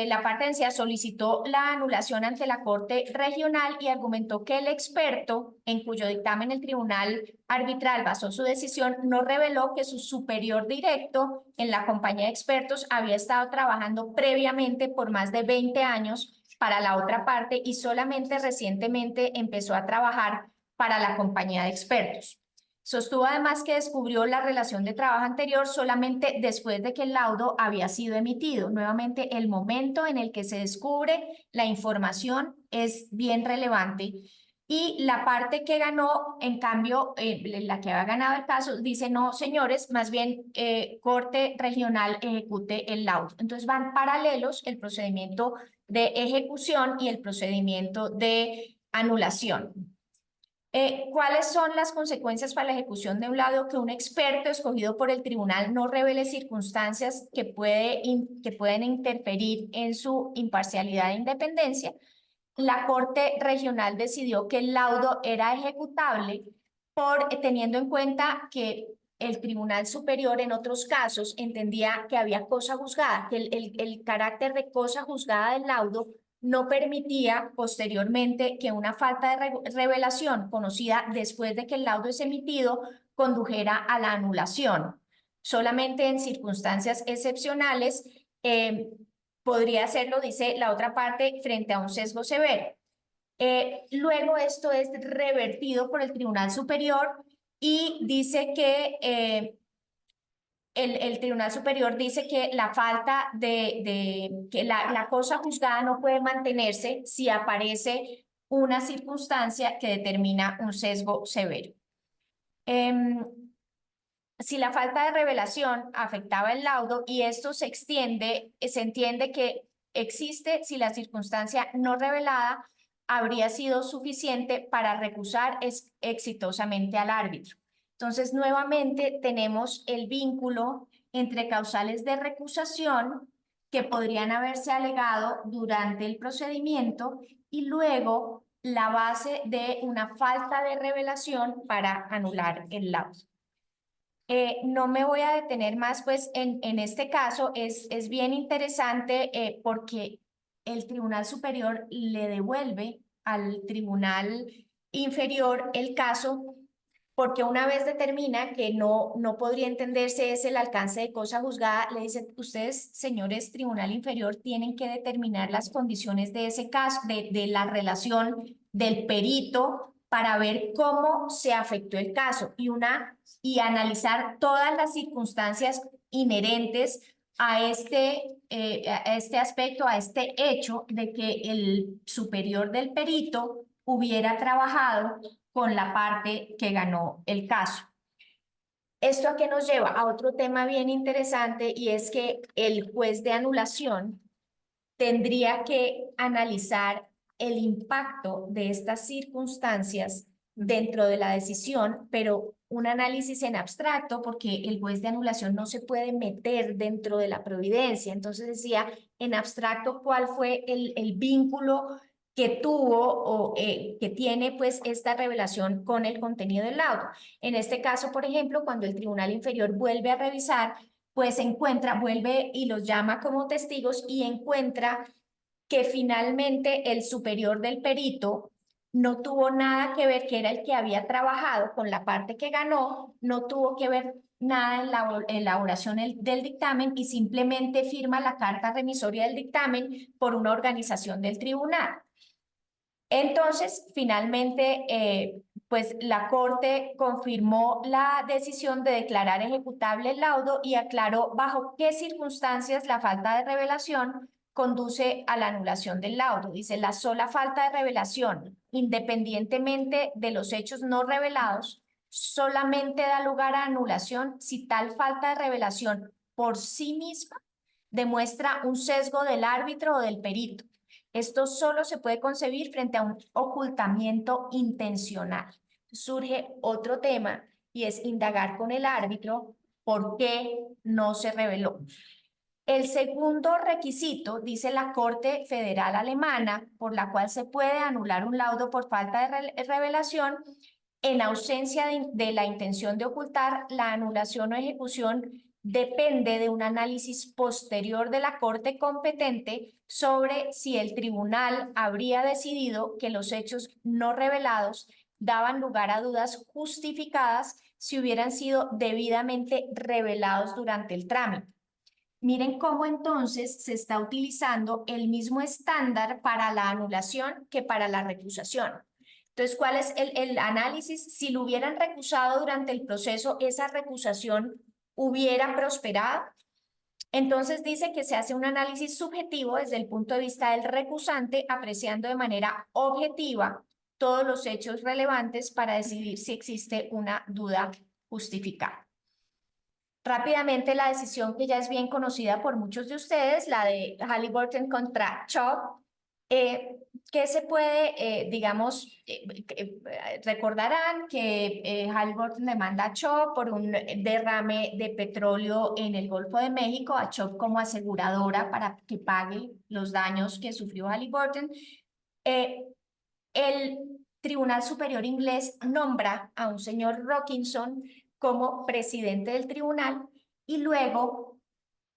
la parte vencida solicitó la anulación ante la Corte Regional y argumentó que el experto, en cuyo dictamen el tribunal arbitral basó su decisión, no reveló que su superior directo en la compañía de expertos había estado trabajando previamente por más de 20 años para la otra parte y solamente recientemente empezó a trabajar para la compañía de expertos. Sostuvo además que descubrió la relación de trabajo anterior solamente después de que el laudo había sido emitido. Nuevamente, el momento en el que se descubre la información es bien relevante. Y la parte que ganó, en cambio, la que había ganado el caso, dice, no, señores, más bien Corte Regional ejecute el laudo. Entonces van paralelos el procedimiento de ejecución y el procedimiento de anulación. ¿Cuáles son las consecuencias para la ejecución de un laudo? Que un experto escogido por el tribunal no revele circunstancias que pueden interferir en su imparcialidad e independencia. La Corte Regional decidió que el laudo era ejecutable teniendo en cuenta que el Tribunal Superior en otros casos entendía que había cosa juzgada, que el carácter de cosa juzgada del laudo no permitía posteriormente que una falta de revelación conocida después de que el laudo es emitido condujera a la anulación. Solamente en circunstancias excepcionales podría hacerlo, dice la otra parte, frente a un sesgo severo. Luego esto es revertido por el Tribunal Superior y dice que el Tribunal Superior dice que la falta que la cosa juzgada no puede mantenerse si aparece una circunstancia que determina un sesgo severo. Si la falta de revelación afectaba el laudo y esto se entiende que existe si la circunstancia no revelada habría sido suficiente para recusar exitosamente al árbitro. Entonces, nuevamente tenemos el vínculo entre causales de recusación que podrían haberse alegado durante el procedimiento y luego la base de una falta de revelación para anular el laudo. No me voy a detener más, pues en este caso es bien interesante porque el Tribunal Superior le devuelve al Tribunal Inferior el caso porque una vez determina que no podría entenderse es el alcance de cosa juzgada, le dice, ustedes, señores Tribunal Inferior, tienen que determinar las condiciones de ese caso, de la relación del perito para ver cómo se afectó el caso y analizar todas las circunstancias inherentes a este aspecto, a este hecho de que el superior del perito hubiera trabajado con la parte que ganó el caso. ¿Esto a qué nos lleva? A otro tema bien interesante y es que el juez de anulación tendría que analizar el impacto de estas circunstancias dentro de la decisión, pero un análisis en abstracto porque el juez de anulación no se puede meter dentro de la providencia. Entonces decía en abstracto cuál fue el vínculo que tuvo o que tiene pues esta revelación con el contenido del laudo. En este caso, por ejemplo, cuando el Tribunal Inferior vuelve a revisar, pues vuelve y los llama como testigos y encuentra que finalmente el superior del perito no tuvo nada que ver, que era el que había trabajado con la parte que ganó, no tuvo que ver nada en la elaboración del dictamen y simplemente firma la carta remisoria del dictamen por una organización del tribunal. Entonces, finalmente, pues la Corte confirmó la decisión de declarar ejecutable el laudo y aclaró bajo qué circunstancias la falta de revelación conduce a la anulación del laudo. Dice, la sola falta de revelación, independientemente de los hechos no revelados, solamente da lugar a anulación si tal falta de revelación por sí misma demuestra un sesgo del árbitro o del perito. Esto solo se puede concebir frente a un ocultamiento intencional. Surge otro tema y es indagar con el árbitro por qué no se reveló. El segundo requisito, dice la Corte Federal Alemana, por la cual se puede anular un laudo por falta de revelación, en ausencia de la intención de ocultar, la anulación o ejecución depende de un análisis posterior de la Corte competente sobre si el tribunal habría decidido que los hechos no revelados daban lugar a dudas justificadas si hubieran sido debidamente revelados durante el trámite. Miren cómo entonces se está utilizando el mismo estándar para la anulación que para la recusación. Entonces, ¿cuál es el análisis? Si lo hubieran recusado durante el proceso, esa recusación hubiera prosperado. Entonces dice que se hace un análisis subjetivo desde el punto de vista del recusante, apreciando de manera objetiva todos los hechos relevantes para decidir si existe una duda justificada. Rápidamente, la decisión que ya es bien conocida por muchos de ustedes, la de Halliburton contra Chubb, que se puede, recordarán que Halliburton demanda a Chubb por un derrame de petróleo en el Golfo de México, a Chubb como aseguradora para que pague los daños que sufrió Halliburton. El Tribunal Superior inglés nombra a un señor Rockinson como presidente del tribunal y luego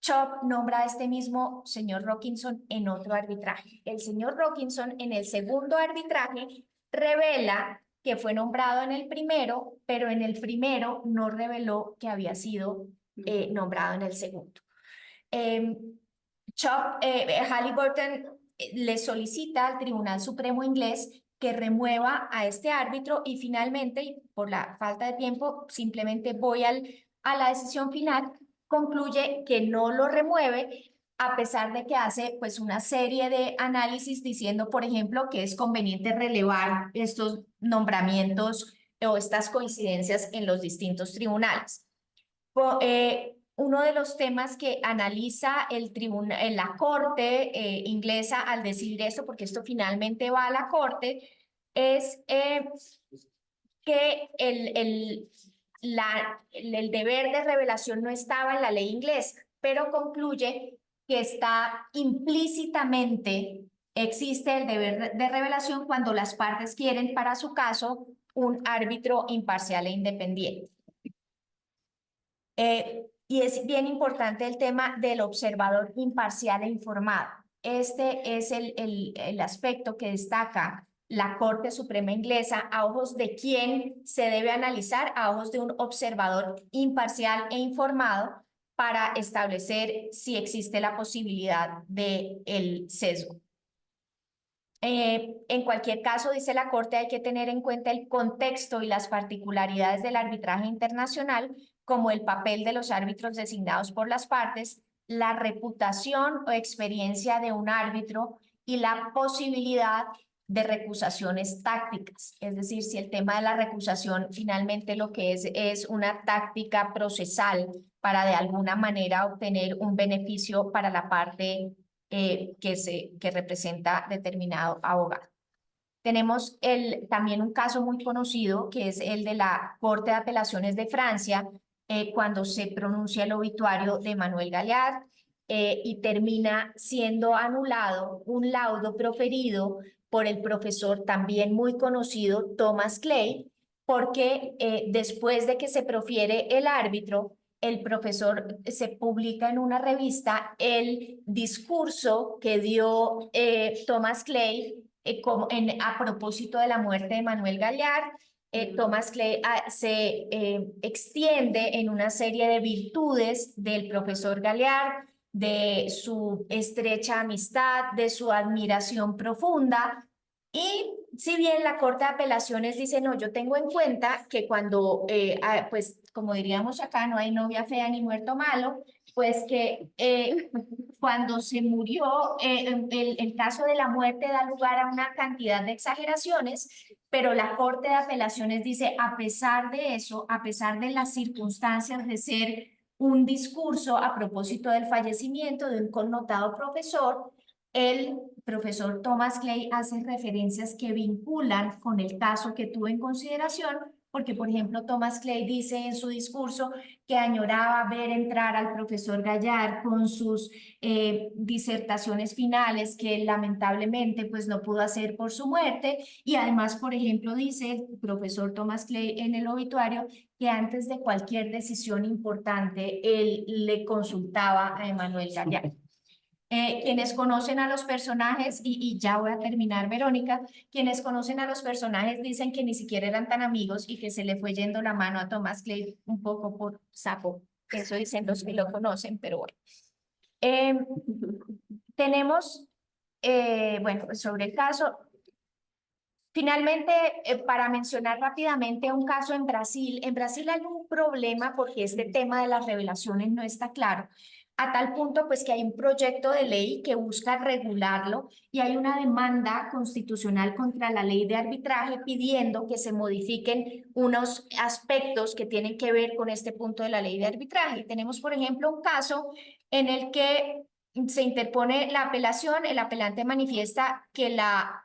Chubb nombra a este mismo señor Rockinson en otro arbitraje. El señor Rockinson en el segundo arbitraje revela que fue nombrado en el primero, pero en el primero no reveló que había sido nombrado en el segundo. Halliburton le solicita al Tribunal Supremo inglés que remueva a este árbitro y finalmente, y por la falta de tiempo, simplemente voy a la decisión final, concluye que no lo remueve a pesar de que hace pues una serie de análisis diciendo, por ejemplo, que es conveniente relevar estos nombramientos o estas coincidencias en los distintos tribunales. Uno de los temas que analiza el tribunal, en la Corte inglesa al decidir esto, porque esto finalmente va a la Corte, es que el deber de revelación no estaba en la ley inglesa, pero concluye que está implícitamente, existe el deber de revelación cuando las partes quieren para su caso un árbitro imparcial e independiente. Y es bien importante el tema del observador imparcial e informado. Este es el aspecto que destaca la Corte Suprema Inglesa a ojos de quién se debe analizar, a ojos de un observador imparcial e informado para establecer si existe la posibilidad del sesgo. En cualquier caso, dice la Corte, hay que tener en cuenta el contexto y las particularidades del arbitraje internacional, como el papel de los árbitros designados por las partes, la reputación o experiencia de un árbitro y la posibilidad de recusaciones tácticas. Es decir, si el tema de la recusación finalmente lo que es una táctica procesal para de alguna manera obtener un beneficio para la parte que representa determinado abogado. Tenemos también un caso muy conocido que es el de la Corte de Apelaciones de Francia, cuando se pronuncia el obituario de Manuel Gallard y termina siendo anulado un laudo proferido por el profesor también muy conocido Thomas Clay, porque después de que se profiere el árbitro, el profesor se publica en una revista el discurso que dio Thomas Clay a propósito de la muerte de Manuel Gallard. Thomas Clay se extiende en una serie de virtudes del profesor Gallard, de su estrecha amistad, de su admiración profunda. Y si bien la Corte de Apelaciones dice, no, yo tengo en cuenta que cuando, pues como diríamos acá, no hay novia fea ni muerto malo, pues que cuando se murió, el caso de la muerte da lugar a una cantidad de exageraciones, pero la Corte de Apelaciones dice, a pesar de eso, a pesar de las circunstancias de ser un discurso a propósito del fallecimiento de un connotado profesor, el profesor Thomas Clay hace referencias que vinculan con el caso que tuvo en consideración, porque, por ejemplo, Thomas Clay dice en su discurso que añoraba ver entrar al profesor Gallard con sus disertaciones finales, que lamentablemente pues no pudo hacer por su muerte, y además, por ejemplo, dice el profesor Thomas Clay en el obituario que antes de cualquier decisión importante, él le consultaba a Emmanuel Gallard. Quienes conocen a los personajes, y ya voy a terminar, Verónica, quienes conocen a los personajes dicen que ni siquiera eran tan amigos y que se le fue yendo la mano a Thomas Clay un poco por sapo. Eso dicen los que lo conocen, pero bueno. Tenemos, bueno, sobre el caso. Finalmente, para mencionar rápidamente un caso en Brasil hay un problema porque este tema de las revelaciones no está claro, a tal punto pues que hay un proyecto de ley que busca regularlo y hay una demanda constitucional contra la ley de arbitraje pidiendo que se modifiquen unos aspectos que tienen que ver con este punto de la ley de arbitraje. Tenemos, por ejemplo, un caso en el que se interpone la apelación, el apelante manifiesta que la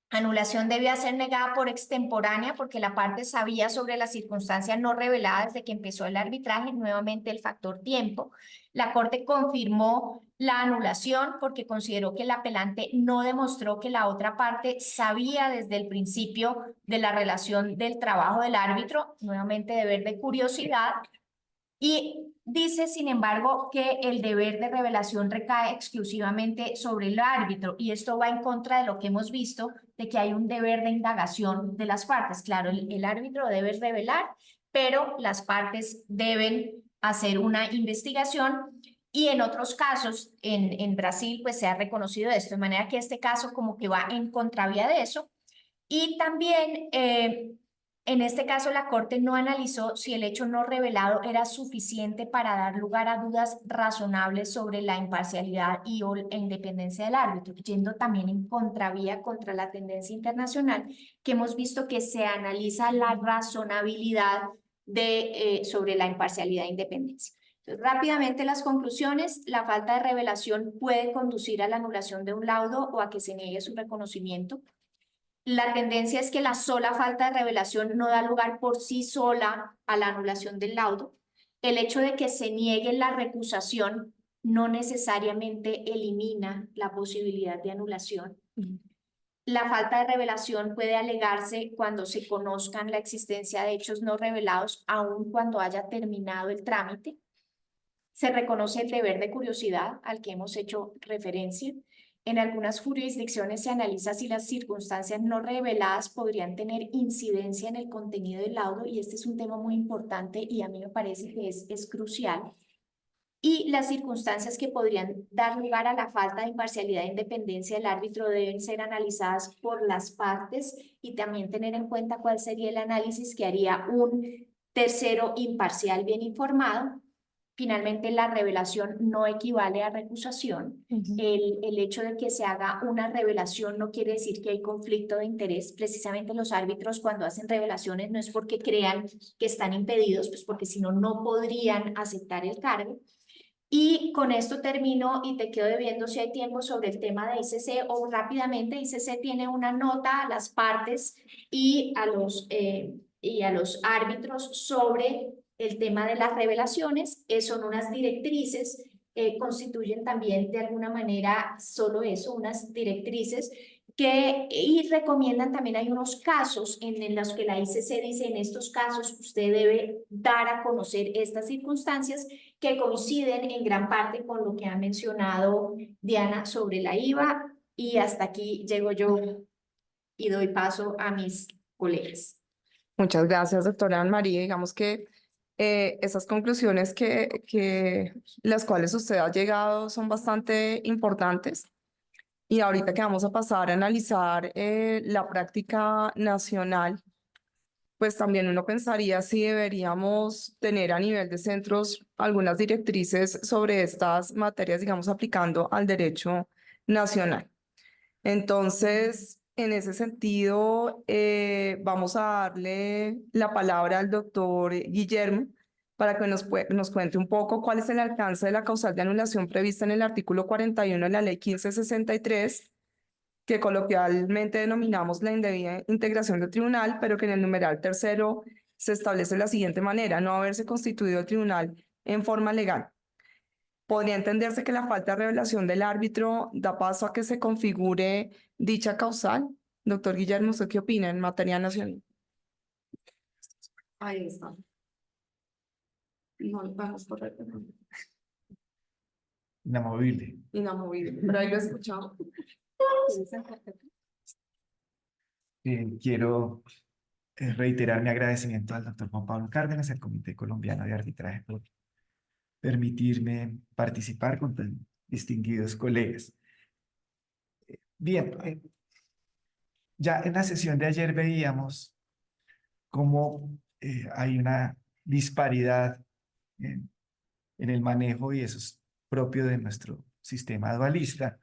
anulación debía ser negada por extemporánea porque la parte sabía sobre las circunstancias no reveladas desde que empezó el arbitraje, nuevamente el factor tiempo. La Corte confirmó la anulación porque consideró que el apelante no demostró que la otra parte sabía desde el principio de la relación del trabajo del árbitro, nuevamente deber de curiosidad. Y dice, sin embargo, que el deber de revelación recae exclusivamente sobre el árbitro y esto va en contra de lo que hemos visto, de que hay un deber de indagación de las partes. Claro, el árbitro debe revelar, pero las partes deben hacer una investigación y en otros casos, en Brasil, pues se ha reconocido esto, de manera que este caso como que va en contravía de eso. Y también en este caso, la Corte no analizó si el hecho no revelado era suficiente para dar lugar a dudas razonables sobre la imparcialidad e independencia del árbitro, yendo también en contravía contra la tendencia internacional, que hemos visto que se analiza la razonabilidad sobre la imparcialidad e independencia. Entonces, rápidamente las conclusiones: la falta de revelación puede conducir a la anulación de un laudo o a que se niegue su reconocimiento. La tendencia es que la sola falta de revelación no da lugar por sí sola a la anulación del laudo. El hecho de que se niegue la recusación no necesariamente elimina la posibilidad de anulación. La falta de revelación puede alegarse cuando se conozcan la existencia de hechos no revelados, aun cuando haya terminado el trámite. Se reconoce el deber de curiosidad al que hemos hecho referencia. En algunas jurisdicciones se analiza si las circunstancias no reveladas podrían tener incidencia en el contenido del laudo y este es un tema muy importante y a mí me parece que es crucial. Y las circunstancias que podrían dar lugar a la falta de imparcialidad e independencia del árbitro deben ser analizadas por las partes y también tener en cuenta cuál sería el análisis que haría un tercero imparcial bien informado. Finalmente, la revelación no equivale a recusación. El hecho de que se haga una revelación no quiere decir que hay conflicto de interés. Precisamente los árbitros cuando hacen revelaciones no es porque crean que están impedidos, pues porque si no, no podrían aceptar el cargo. Y con esto termino y te quedo debiendo si hay tiempo sobre el tema de ICC o rápidamente. ICC tiene una nota a las partes y a los árbitros sobre el tema de las revelaciones. Son unas directrices, constituyen también de alguna manera solo eso, unas directrices y recomiendan también, hay unos casos en los que la ICC dice, en estos casos usted debe dar a conocer estas circunstancias que coinciden en gran parte con lo que ha mencionado Diana sobre la IVA y hasta aquí llego yo y doy paso a mis colegas. Muchas gracias, doctora Ana María. Digamos que esas conclusiones las cuales usted ha llegado son bastante importantes. Y ahorita que vamos a pasar a analizar la práctica nacional, pues también uno pensaría si deberíamos tener a nivel de centros algunas directrices sobre estas materias, digamos, aplicando al derecho nacional. Entonces, En ese sentido, vamos a darle la palabra al doctor Guillermo para que nos cuente un poco cuál es el alcance de la causal de anulación prevista en el artículo 41 de la Ley 1563, que coloquialmente denominamos la indebida integración del tribunal, pero que en el numeral tercero se establece de la siguiente manera: no haberse constituido el tribunal en forma legal. Podría entenderse que la falta de revelación del árbitro da paso a que se configure dicha causal. Doctor Guillermo, ¿usted qué opina en materia nacional? Ahí está. No, vamos por ahí. Inamovible. Inamovible. Pero ahí lo he escuchado. Quiero reiterar mi agradecimiento al doctor Juan Pablo Cárdenas, al Comité Colombiano de Arbitraje, por permitirme participar con tan distinguidos colegas. Bien, ya en la sesión de ayer veíamos cómo hay una disparidad en el manejo, y eso es propio de nuestro sistema dualista,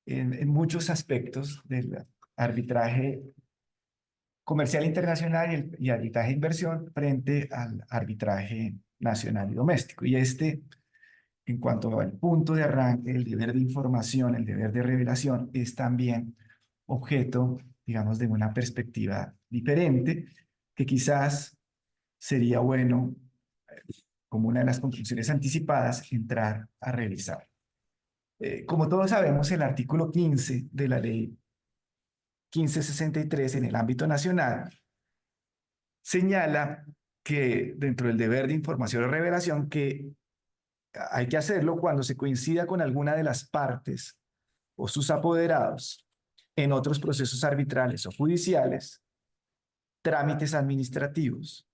en muchos aspectos del arbitraje comercial internacional y arbitraje de inversión frente al arbitraje nacional y doméstico. Y en cuanto al punto de arranque, el deber de información, el deber de revelación, es también objeto, digamos, de una perspectiva diferente, que quizás sería bueno, como una de las conclusiones anticipadas, entrar a revisar. Como todos sabemos, el artículo 15 de la ley 1563 en el ámbito nacional señala que dentro del deber de información o revelación, que hay que hacerlo cuando se coincida con alguna de las partes o sus apoderados en otros procesos arbitrales o judiciales, trámites administrativos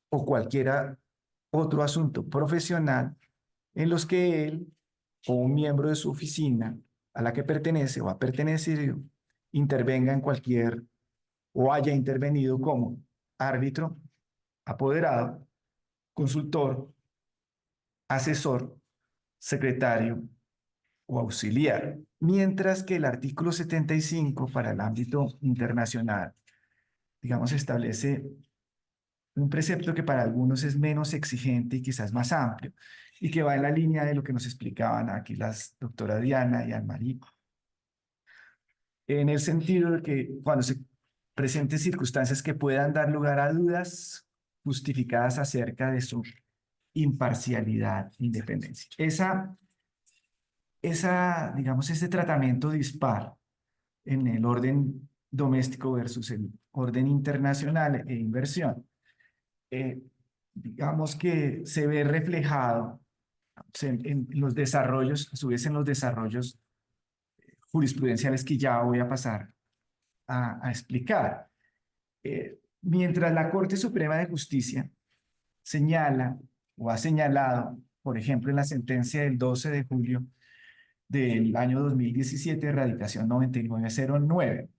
o cualquier otro asunto profesional en los que él o un miembro de su oficina a la que pertenece o ha pertenecido intervenga en cualquier o haya intervenido como árbitro, apoderado, consultor, asesor, secretario o auxiliar. Mientras que el artículo 75 para el ámbito internacional, digamos, establece un precepto que para algunos es menos exigente y quizás más amplio, y que va en la línea de lo que nos explicaban aquí las doctora Diana y Anne-Marie, en el sentido de que cuando se presenten circunstancias que puedan dar lugar a dudas justificadas acerca de su imparcialidad e independencia. Digamos, ese tratamiento dispar en el orden doméstico versus el orden internacional e inversión, digamos que se ve reflejado en los desarrollos, a su vez en los desarrollos jurisprudenciales que ya voy a pasar a explicar. Mientras la Corte Suprema de Justicia señala o ha señalado, por ejemplo, en la sentencia del 12 de julio del año 2017, radicación 9909,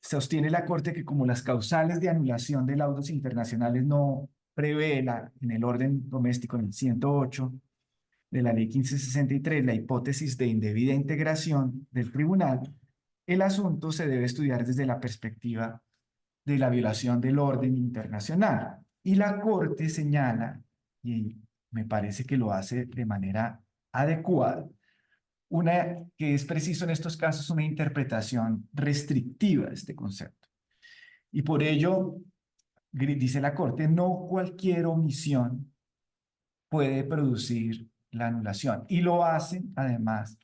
sostiene la Corte que como las causales de anulación de laudos internacionales no prevé en el orden doméstico, en el 108 de la ley 1563, la hipótesis de indebida integración del tribunal, el asunto se debe estudiar desde la perspectiva de la violación del orden internacional. Y la Corte señala, y me parece que lo hace de manera adecuada, que es preciso en estos casos una interpretación restrictiva de este concepto. Y por ello, dice la Corte, no cualquier omisión puede producir la anulación. Y lo hacen, además,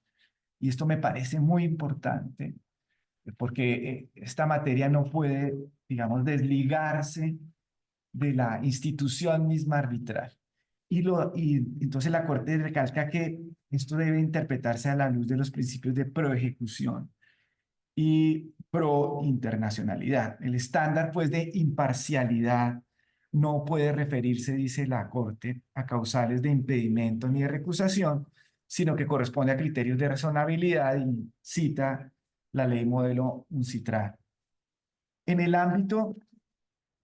y esto me parece muy importante, porque esta materia no puede, digamos, desligarse de la institución misma arbitral. Y entonces la Corte recalca que esto debe interpretarse a la luz de los principios de proejecución y prointernacionalidad. El estándar, pues, de imparcialidad no puede referirse, dice la Corte, a causales de impedimento ni de recusación, sino que corresponde a criterios de razonabilidad, y cita la ley modelo UNCITRAL. En el ámbito,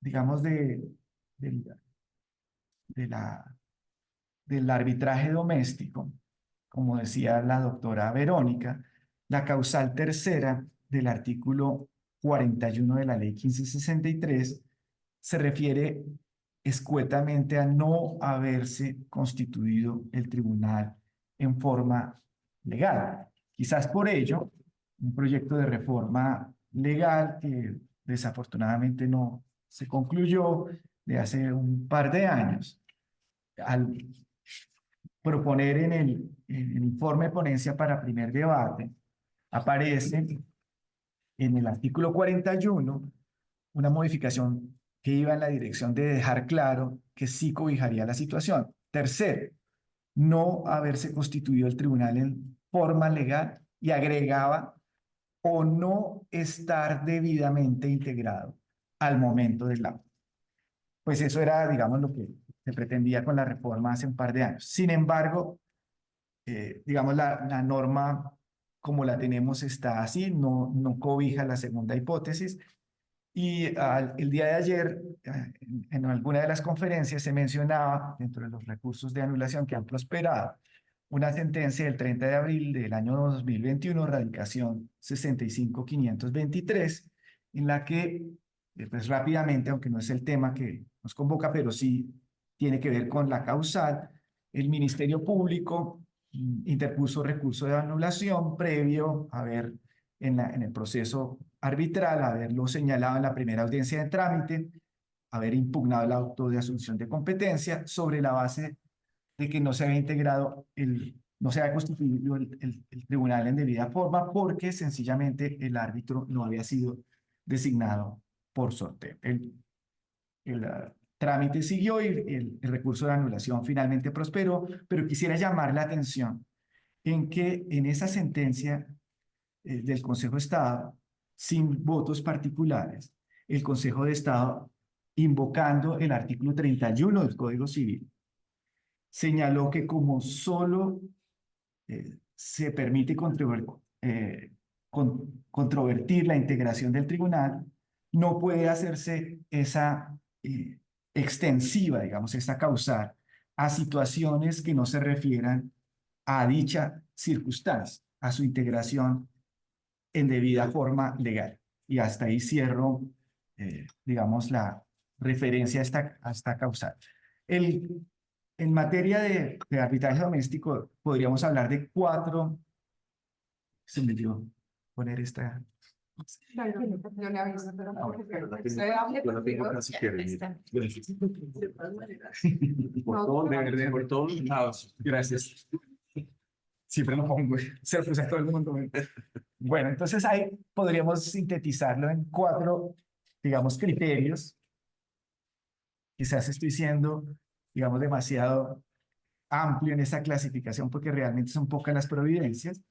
digamos, del arbitraje doméstico, como decía la doctora Verónica, la causal tercera del artículo 41 de la Ley 1563 se refiere escuetamente a no haberse constituido el tribunal en forma legal. Quizás por ello, un proyecto de reforma legal que desafortunadamente no se concluyó de hace un par de años, al proponer en el informe de ponencia para primer debate, aparece en el artículo 41 una modificación que iba en la dirección de dejar claro que sí cobijaría la situación. Tercero, no haberse constituido el tribunal en forma legal, y agregaba o no estar debidamente integrado al momento del acto. Pues eso era, digamos, lo que se pretendía con la reforma hace un par de años. Sin embargo, digamos, la norma como la tenemos está así, no cobija la segunda hipótesis. Y el día de ayer, en alguna de las conferencias, se mencionaba, dentro de los recursos de anulación que han prosperado, una sentencia del 30 de abril del año 2021, radicación 65523, en la que, pues rápidamente, aunque no es el tema que nos convoca, pero sí tiene que ver con la causal, el Ministerio Público interpuso recurso de anulación previo a ver en el proceso arbitral, haberlo señalado en la primera audiencia de trámite, haber impugnado el auto de asunción de competencia sobre la base de que no se había integrado, no se había constituido el tribunal en debida forma porque sencillamente el árbitro no había sido designado por sorteo. El trámite siguió y el recurso de anulación finalmente prosperó, pero quisiera llamar la atención en que en esa sentencia del Consejo de Estado, sin votos particulares, el Consejo de Estado, invocando el artículo 31 del Código Civil, señaló que como solo se permite controvertir la integración del tribunal, no puede hacerse esa extensiva, digamos, esta causal, a situaciones que no se refieran a dicha circunstancia, a su integración en debida forma legal. Y hasta ahí cierro, digamos, la referencia a esta causal. En materia de arbitraje doméstico, podríamos hablar de 4. Se me dio poner esta. Yo le aviso, pero Yo la tengo casi que venir. Gracias. Por todos los lados. Gracias. Siempre lo pongo, se lo puse a todo el mundo. Bueno, entonces ahí podríamos sintetizarlo en 4, digamos, criterios. Quizás estoy siendo, digamos, demasiado amplio en esa clasificación porque realmente son pocas las providencias.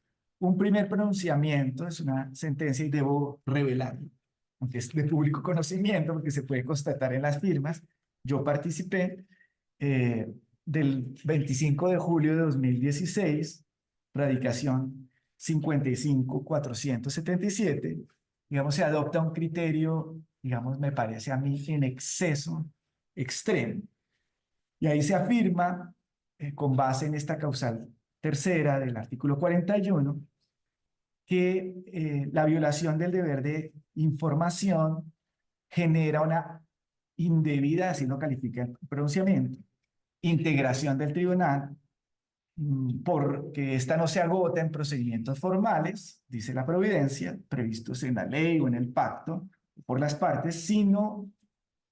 Un primer pronunciamiento es una sentencia y debo revelarlo, aunque es de público conocimiento porque se puede constatar en las firmas. Yo participé del 25 de julio de 2016, radicación 55.477, digamos, se adopta un criterio, digamos, me parece a mí en exceso extremo. Y ahí se afirma, con base en esta causal tercera del artículo 41, que la violación del deber de información genera una indebida, así lo califica el pronunciamiento, integración del tribunal, porque esta no se agota en procedimientos formales, dice la providencia, previstos en la ley o en el pacto por las partes, sino,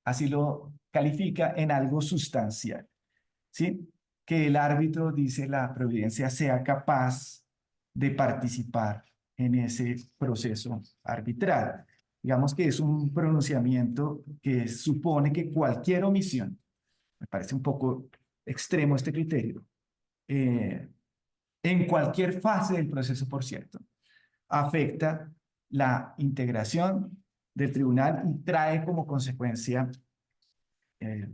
así lo califica, en algo sustancial, ¿sí? Que el árbitro, dice la providencia, sea capaz de participar en ese proceso arbitral. Digamos que es un pronunciamiento que supone que cualquier omisión, me parece un poco extremo este criterio, en cualquier fase del proceso, por cierto, afecta la integración del tribunal y trae como consecuencia,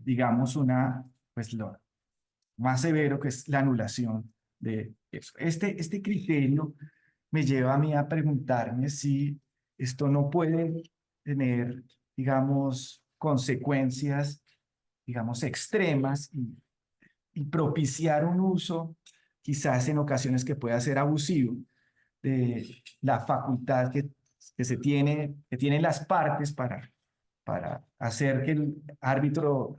digamos, pues lo más severo, que es la anulación de eso. Este criterio me lleva a mí a preguntarme si esto no puede tener, digamos, consecuencias, digamos, extremas y propiciar un uso, quizás en ocasiones que pueda ser abusivo, de la facultad que que tienen las partes para hacer que el árbitro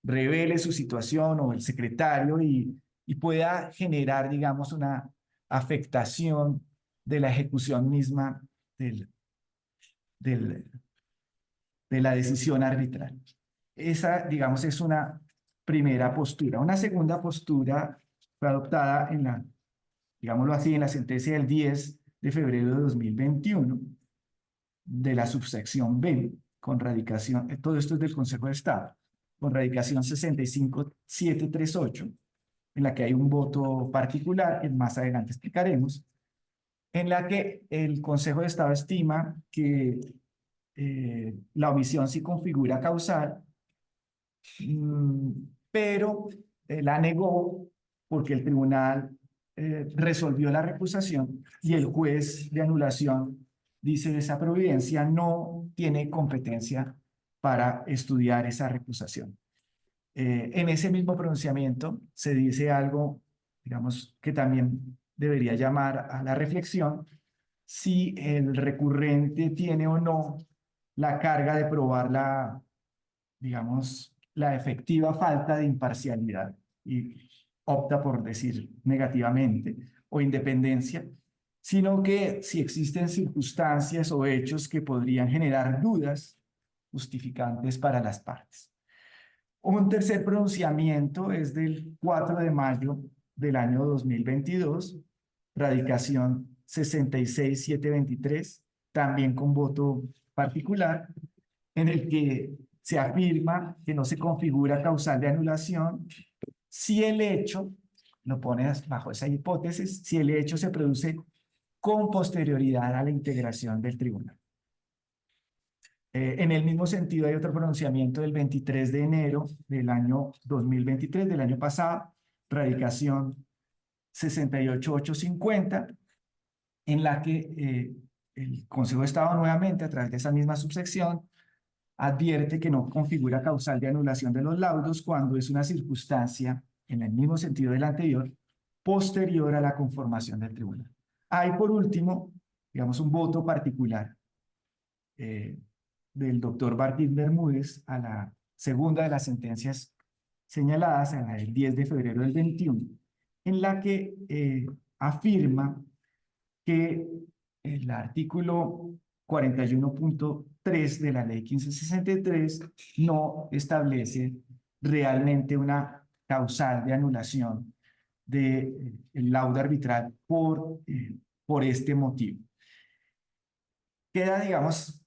revele su situación o el secretario y pueda generar, digamos, una afectación de la ejecución misma del, de la decisión arbitral. Esa, digamos, es una primera postura. Una segunda postura fue adoptada en la, digámoslo así, en la sentencia del 10 de febrero de 2021 de la subsección B, con radicación, todo esto es del Consejo de Estado, con radicación 65738, en la que hay un voto particular, que más adelante explicaremos, en la que el Consejo de Estado estima que la omisión sí configura causal, pero la negó porque el tribunal resolvió la recusación y el juez de anulación dice esa providencia no tiene competencia para estudiar esa recusación. En ese mismo pronunciamiento se dice algo, digamos, que también debería llamar a la reflexión, si el recurrente tiene o no la carga de probar la, digamos, la efectiva falta de imparcialidad y opta por decir negativamente o independencia, sino que si existen circunstancias o hechos que podrían generar dudas justificantes para las partes. Un tercer pronunciamiento es del 4 de mayo del año 2022, radicación 66723, también con voto particular, en el que se afirma que no se configura causal de anulación si el hecho, lo pone bajo esa hipótesis, si el hecho se produce con posterioridad a la integración del tribunal. En el mismo sentido, hay otro pronunciamiento del 23 de enero del año 2023, del año pasado, radicación 68850, en la que el Consejo de Estado nuevamente, a través de esa misma subsección, advierte que no configura causal de anulación de los laudos cuando es una circunstancia, en el mismo sentido del anterior, posterior a la conformación del tribunal. Hay, por último, digamos, un voto particular del doctor Martín Bermúdez a la segunda de las sentencias señaladas, en la del 10 de febrero del 21, en la que afirma que el artículo 41.3 de la ley 1563 no establece realmente una causal de anulación del laudo arbitral por este motivo. Queda, digamos,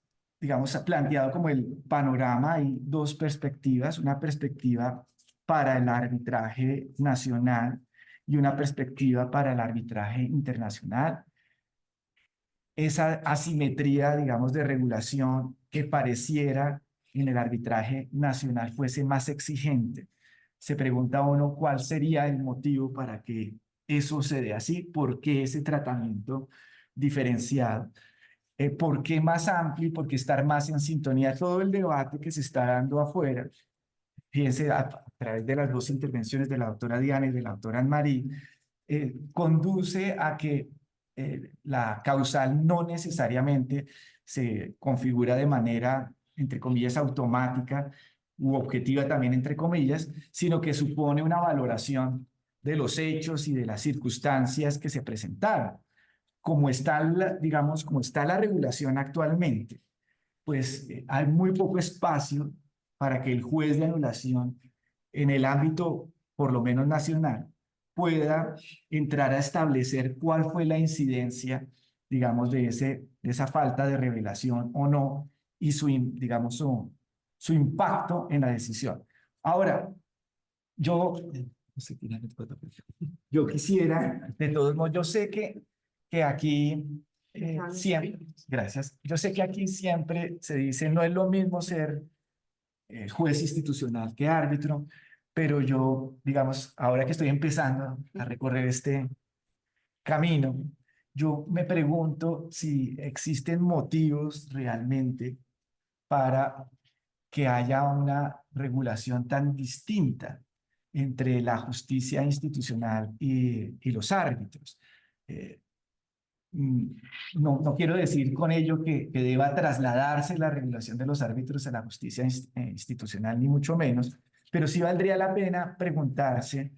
planteado como el panorama. Hay dos perspectivas, una perspectiva para el arbitraje nacional y una perspectiva para el arbitraje internacional. Esa asimetría, digamos, de regulación que pareciera en el arbitraje nacional fuese más exigente. Se pregunta uno cuál sería el motivo para que eso se dé así, por qué ese tratamiento diferenciado. ¿Por qué más amplio y por qué estar más en sintonía? Todo el debate que se está dando afuera, fíjense, a través de las dos intervenciones de la doctora Diana y de la doctora Anne-Marie, conduce a que la causal no necesariamente se configura de manera, entre comillas, automática u objetiva también, entre comillas, sino que supone una valoración de los hechos y de las circunstancias que se presentaron. Como está, digamos, como está la regulación actualmente, pues hay muy poco espacio para que el juez de anulación en el ámbito, por lo menos nacional, pueda entrar a establecer cuál fue la incidencia, digamos, de esa falta de revelación o no, y digamos, su impacto en la decisión. Ahora, yo quisiera, de todos modos, yo sé que aquí siempre, gracias, yo sé que aquí siempre se dice, no es lo mismo ser juez institucional que árbitro, pero yo, digamos, ahora que estoy empezando a recorrer este camino, yo me pregunto si existen motivos realmente para que haya una regulación tan distinta entre la justicia institucional y los árbitros. no quiero decir con ello que deba trasladarse la regulación de los árbitros a la justicia institucional, ni mucho menos, pero sí valdría la pena preguntarse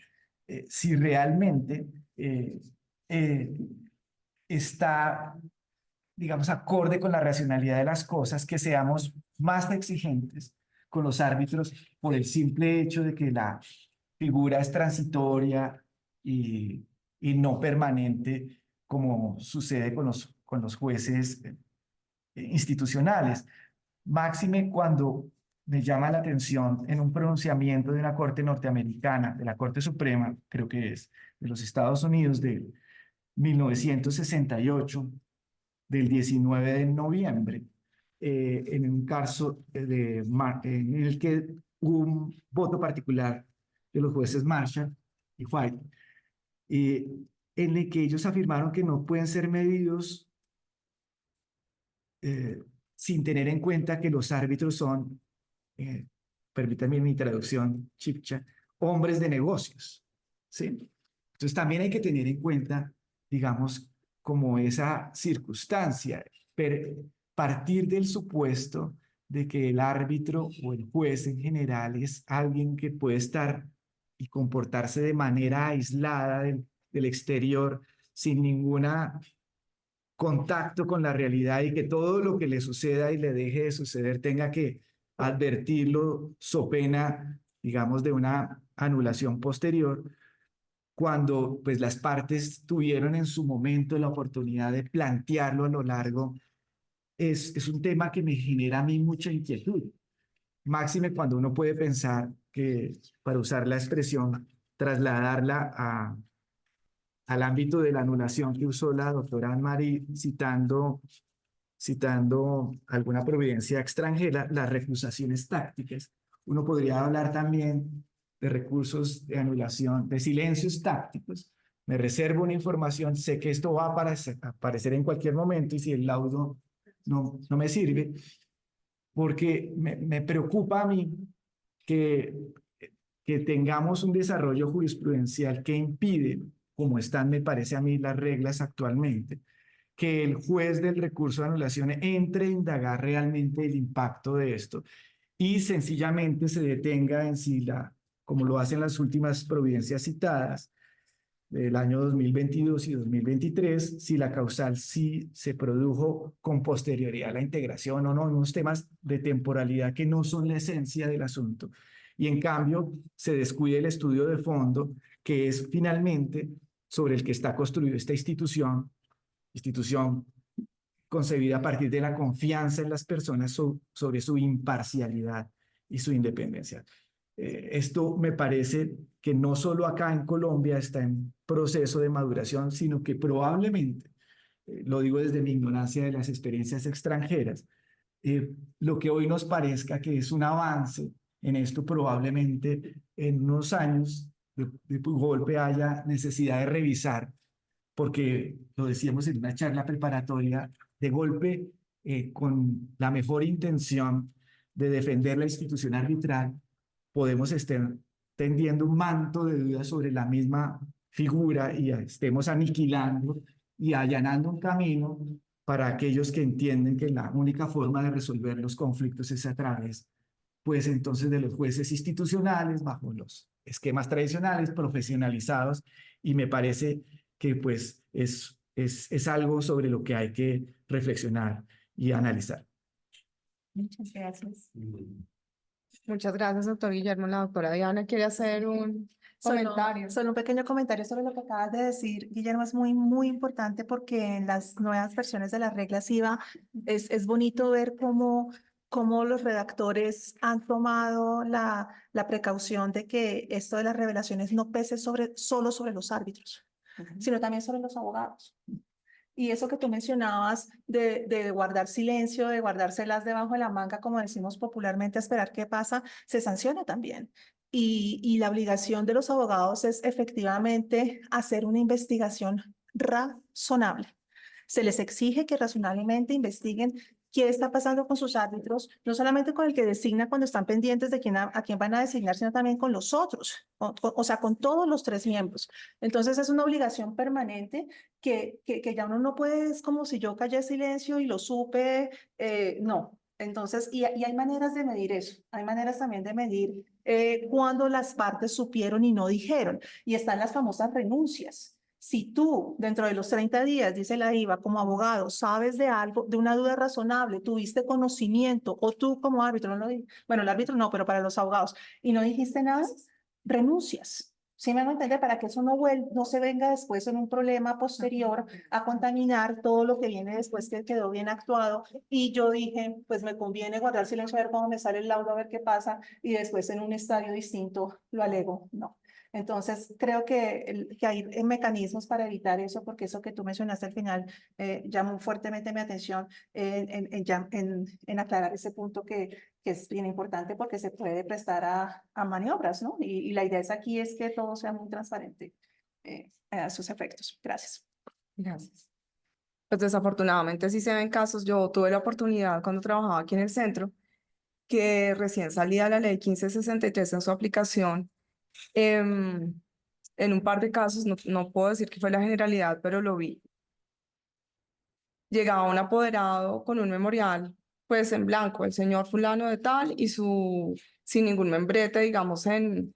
si realmente está, digamos, acorde con la racionalidad de las cosas, que seamos más exigentes con los árbitros por el simple hecho de que la figura es transitoria y no permanente, como sucede con los jueces institucionales. Máxime cuando me llama la atención en un pronunciamiento de una corte norteamericana, de la Corte Suprema, creo que es, de los Estados Unidos, de 1968, del 19 de noviembre, en un caso en el que hubo un voto particular de los jueces Marshall y White, en el que ellos afirmaron que no pueden ser medidos sin tener en cuenta que los árbitros son, permítanme mi traducción chipcha, hombres de negocios, ¿sí? Entonces también hay que tener en cuenta, digamos, como esa circunstancia, partir del supuesto de que el árbitro o el juez en general es alguien que puede estar y comportarse de manera aislada del exterior, sin ninguna contacto con la realidad, y que todo lo que le suceda y le deje de suceder tenga que advertirlo so pena, digamos, de una anulación posterior, cuando pues las partes tuvieron en su momento la oportunidad de plantearlo a lo largo, es un tema que me genera a mí mucha inquietud. Máxime cuando uno puede pensar que, para usar la expresión, trasladarla al ámbito de la anulación que usó la doctora Anne-Marie, citando alguna providencia extranjera, las recusaciones tácticas. Uno podría hablar también de recursos de anulación, de silencios tácticos. Me reservo una información, sé que esto va a aparecer en cualquier momento, y si el laudo no me sirve, porque me preocupa a mí que tengamos un desarrollo jurisprudencial que impide, como están, me parece a mí, las reglas actualmente, que el juez del recurso de anulación entre a indagar realmente el impacto de esto y sencillamente se detenga en si como lo hacen las últimas providencias citadas del año 2022 y 2023, si la causal sí se produjo con posterioridad a la integración o no, unos temas de temporalidad que no son la esencia del asunto. Y en cambio se descuide el estudio de fondo, que es finalmente sobre el que está construida esta institución concebida a partir de la confianza en las personas sobre su imparcialidad y su independencia. Esto me parece que no solo acá en Colombia está en proceso de maduración, sino que probablemente, lo digo desde mi ignorancia de las experiencias extranjeras, lo que hoy nos parezca que es un avance en esto, probablemente en unos años de golpe haya necesidad de revisar, porque lo decíamos en una charla preparatoria, de golpe, con la mejor intención de defender la institución arbitral, podemos estar tendiendo un manto de dudas sobre la misma figura y estemos aniquilando y allanando un camino para aquellos que entienden que la única forma de resolver los conflictos es a través, pues entonces, de los jueces institucionales bajo los esquemas tradicionales, profesionalizados, y me parece que pues es algo sobre lo que hay que reflexionar y analizar. Muchas gracias. Muchas gracias, doctor Guillermo. La doctora Diana quiere hacer un comentario. Solo un pequeño comentario sobre lo que acabas de decir, Guillermo, es muy, muy importante porque en las nuevas versiones de las reglas IVA es bonito ver cómo los redactores han tomado la precaución de que esto de las revelaciones no pese solo sobre los árbitros, sino también sobre los abogados. Y eso que tú mencionabas de guardar silencio, de guardárselas debajo de la manga, como decimos popularmente, a esperar qué pasa, se sanciona también. Y la obligación de los abogados es efectivamente hacer una investigación razonable. Se les exige que razonablemente investiguen qué está pasando con sus árbitros, no solamente con el que designa cuando están pendientes de a quién van a designar, sino también con los otros, o sea, con todos los 3 miembros. Entonces es una obligación permanente que ya uno no puede, es como si yo callé silencio y lo supe, no. Entonces, y hay maneras de medir eso, hay maneras también de medir cuando las partes supieron y no dijeron, y están las famosas renuncias. Si tú, dentro de los 30 días, dice la IVA, como abogado, sabes de algo, de una duda razonable, tuviste conocimiento, o tú como árbitro, bueno, el árbitro no, pero para los abogados, y no dijiste nada, renuncias. ¿Sí me van a entender? Para que eso no se venga después en un problema posterior a contaminar todo lo que viene después que quedó bien actuado. Y yo dije, pues me conviene guardar silencio a ver cómo me sale el laudo, a ver qué pasa, y después en un estadio distinto lo alego. No. Entonces, creo que hay mecanismos para evitar eso, porque eso que tú mencionaste al final llamó fuertemente mi atención en aclarar ese punto que es bien importante porque se puede prestar a maniobras, ¿no? Y la idea aquí es que todo sea muy transparente a sus efectos. Gracias. Gracias. Pues desafortunadamente sí se ven casos. Yo tuve la oportunidad cuando trabajaba aquí en el centro, que recién salía la ley 1563 en su aplicación. En un par de casos, no puedo decir que fue la generalidad, pero lo vi. Llegaba un apoderado con un memorial, pues en blanco, el señor fulano de tal, y sin ningún membrete, digamos, en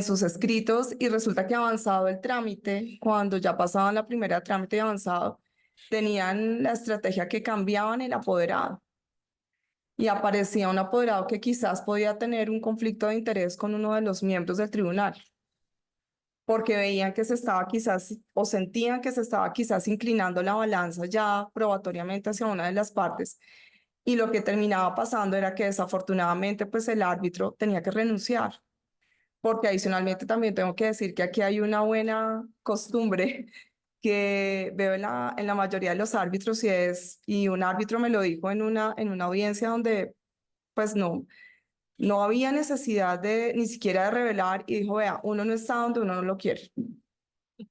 sus escritos, y resulta que avanzado el trámite, cuando ya pasaban la primera trámite y avanzado, tenían la estrategia que cambiaban el apoderado. Y aparecía un apoderado que quizás podía tener un conflicto de interés con uno de los miembros del tribunal, porque veían que se estaba quizás, o sentían que se estaba quizás inclinando la balanza ya probatoriamente hacia una de las partes. Y lo que terminaba pasando era que desafortunadamente pues el árbitro tenía que renunciar, porque adicionalmente también tengo que decir que aquí hay una buena costumbre que veo en la mayoría de los árbitros, y un árbitro me lo dijo en una audiencia donde pues no había necesidad ni siquiera de revelar, y dijo, vea, uno no está donde uno no lo quiere.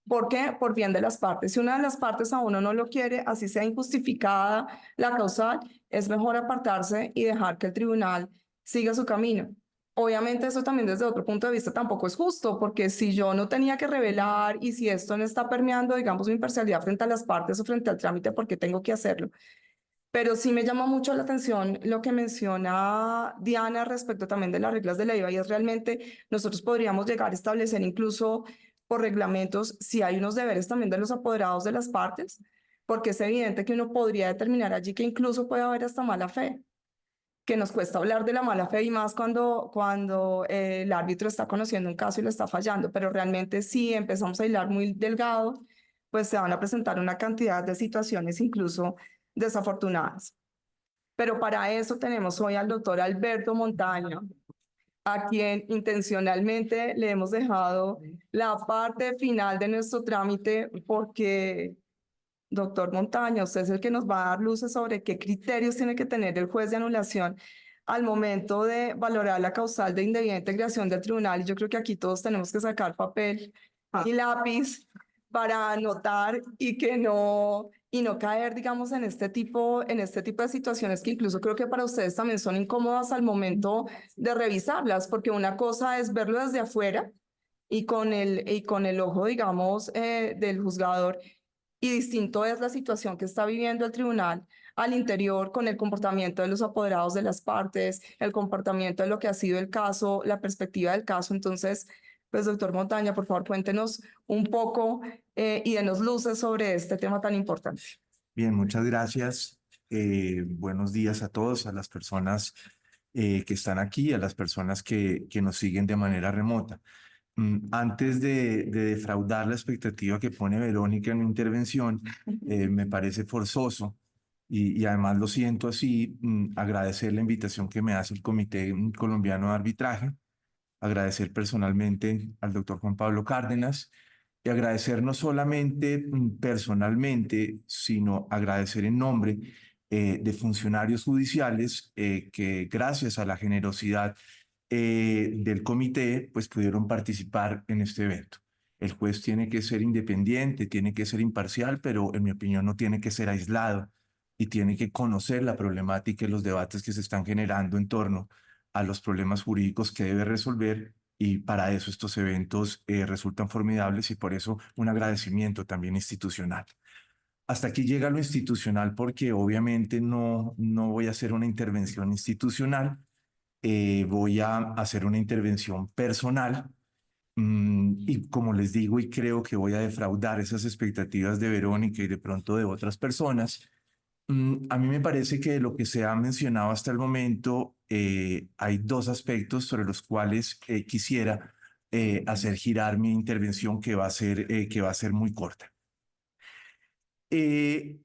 ¿Por qué? Por bien de las partes. Si una de las partes a uno no lo quiere, así sea injustificada la causal, es mejor apartarse y dejar que el tribunal siga su camino. Obviamente eso también desde otro punto de vista tampoco es justo, porque si yo no tenía que revelar y si esto no está permeando, digamos, mi imparcialidad frente a las partes o frente al trámite, ¿por qué tengo que hacerlo? Pero sí me llama mucho la atención lo que menciona Diana respecto también de las reglas de la IVA, y es realmente nosotros podríamos llegar a establecer incluso por reglamentos si hay unos deberes también de los apoderados de las partes, porque es evidente que uno podría determinar allí que incluso puede haber hasta mala fe, que nos cuesta hablar de la mala fe y más cuando el árbitro está conociendo un caso y lo está fallando, pero realmente si empezamos a hilar muy delgado, pues se van a presentar una cantidad de situaciones incluso desafortunadas. Pero para eso tenemos hoy al doctor Alberto Montaño, a quien intencionalmente le hemos dejado la parte final de nuestro trámite porque, doctor Montaño, usted es el que nos va a dar luces sobre qué criterios tiene que tener el juez de anulación al momento de valorar la causal de indebida integración del tribunal. Y yo creo que aquí todos tenemos que sacar papel y lápiz para anotar y no caer, digamos, en este tipo de situaciones que incluso creo que para ustedes también son incómodas al momento de revisarlas, porque una cosa es verlo desde afuera y con el ojo, digamos, del juzgador, y distinto es la situación que está viviendo el tribunal al interior con el comportamiento de los apoderados de las partes, el comportamiento de lo que ha sido el caso, la perspectiva del caso. Entonces, pues doctor Montaña, por favor, cuéntenos un poco y denos luces sobre este tema tan importante. Bien, muchas gracias. Buenos días a todos, a las personas que están aquí, a las personas que nos siguen de manera remota. Antes de defraudar la expectativa que pone Verónica en mi intervención, me parece forzoso y además lo siento así, agradecer la invitación que me hace el Comité Colombiano de Arbitraje, agradecer personalmente al doctor Juan Pablo Cárdenas y agradecer no solamente personalmente, sino agradecer en nombre de funcionarios judiciales que gracias a la generosidad del comité, pues pudieron participar en este evento. El juez tiene que ser independiente, tiene que ser imparcial, pero en mi opinión no tiene que ser aislado y tiene que conocer la problemática y los debates que se están generando en torno a los problemas jurídicos que debe resolver, y para eso estos eventos resultan formidables, y por eso un agradecimiento también institucional. Hasta aquí llega lo institucional, porque obviamente no voy a hacer una intervención institucional, voy a hacer una intervención personal. Y como les digo, y creo que voy a defraudar esas expectativas de Verónica y de pronto de otras personas, a mí me parece que de lo que se ha mencionado hasta el momento, hay dos aspectos sobre los cuales quisiera hacer girar mi intervención, que va a ser muy corta. Eh,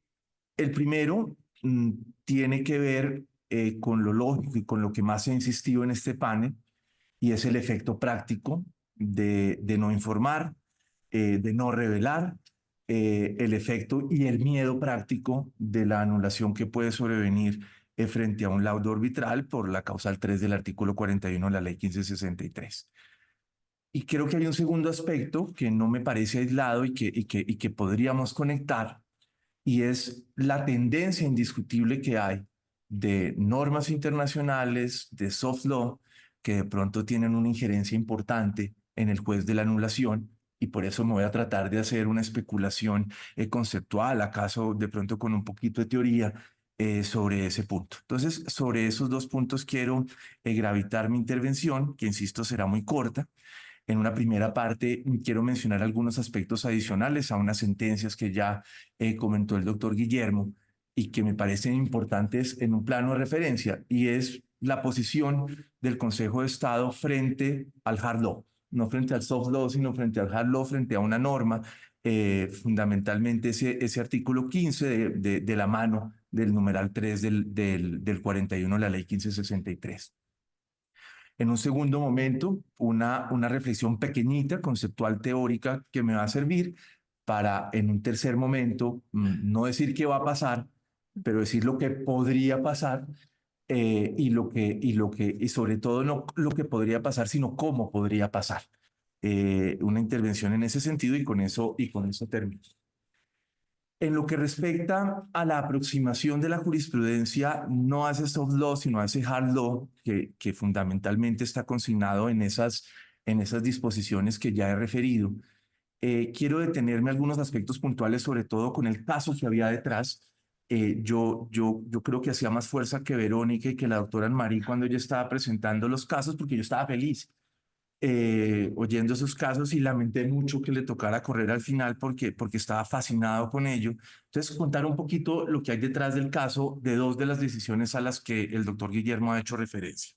el primero tiene que ver con lo lógico y con lo que más he insistido en este panel, y es el efecto práctico de no informar, de no revelar, el efecto y el miedo práctico de la anulación que puede sobrevenir frente a un laudo arbitral por la causal 3 del artículo 41 de la Ley 1563. Y creo que hay un segundo aspecto que no me parece aislado y que podríamos conectar, y es la tendencia indiscutible que hay de normas internacionales, de soft law, que de pronto tienen una injerencia importante en el juez de la anulación, y por eso me voy a tratar de hacer una especulación conceptual, acaso de pronto con un poquito de teoría sobre ese punto. Entonces, sobre esos dos puntos quiero gravitar mi intervención, que insisto será muy corta. En una primera parte quiero mencionar algunos aspectos adicionales a unas sentencias que ya comentó el doctor Guillermo y que me parecen importantes en un plano de referencia, y es la posición del Consejo de Estado frente al hard law, no frente al soft law, sino frente al hard law, frente a una norma, fundamentalmente ese artículo 15 de la mano del numeral 3 del 41 de la Ley 1563. En un segundo momento, una reflexión pequeñita, conceptual, teórica, que me va a servir para, en un tercer momento, no decir qué va a pasar, pero decir lo que podría pasar, y sobre todo no lo que podría pasar, sino cómo podría pasar. Una intervención en ese sentido, y con eso termino. En lo que respecta a la aproximación de la jurisprudencia, no hace soft law, sino hace hard law, que fundamentalmente está consignado en esas disposiciones que ya he referido. Quiero detenerme en algunos aspectos puntuales, sobre todo con el caso que había detrás. Yo creo que hacía más fuerza que Verónica y que la doctora Anne-Marie cuando ella estaba presentando los casos, porque yo estaba feliz oyendo esos casos, y lamenté mucho que le tocara correr al final porque estaba fascinado con ello. Entonces, contar un poquito lo que hay detrás del caso de dos de las decisiones a las que el doctor Guillermo ha hecho referencia.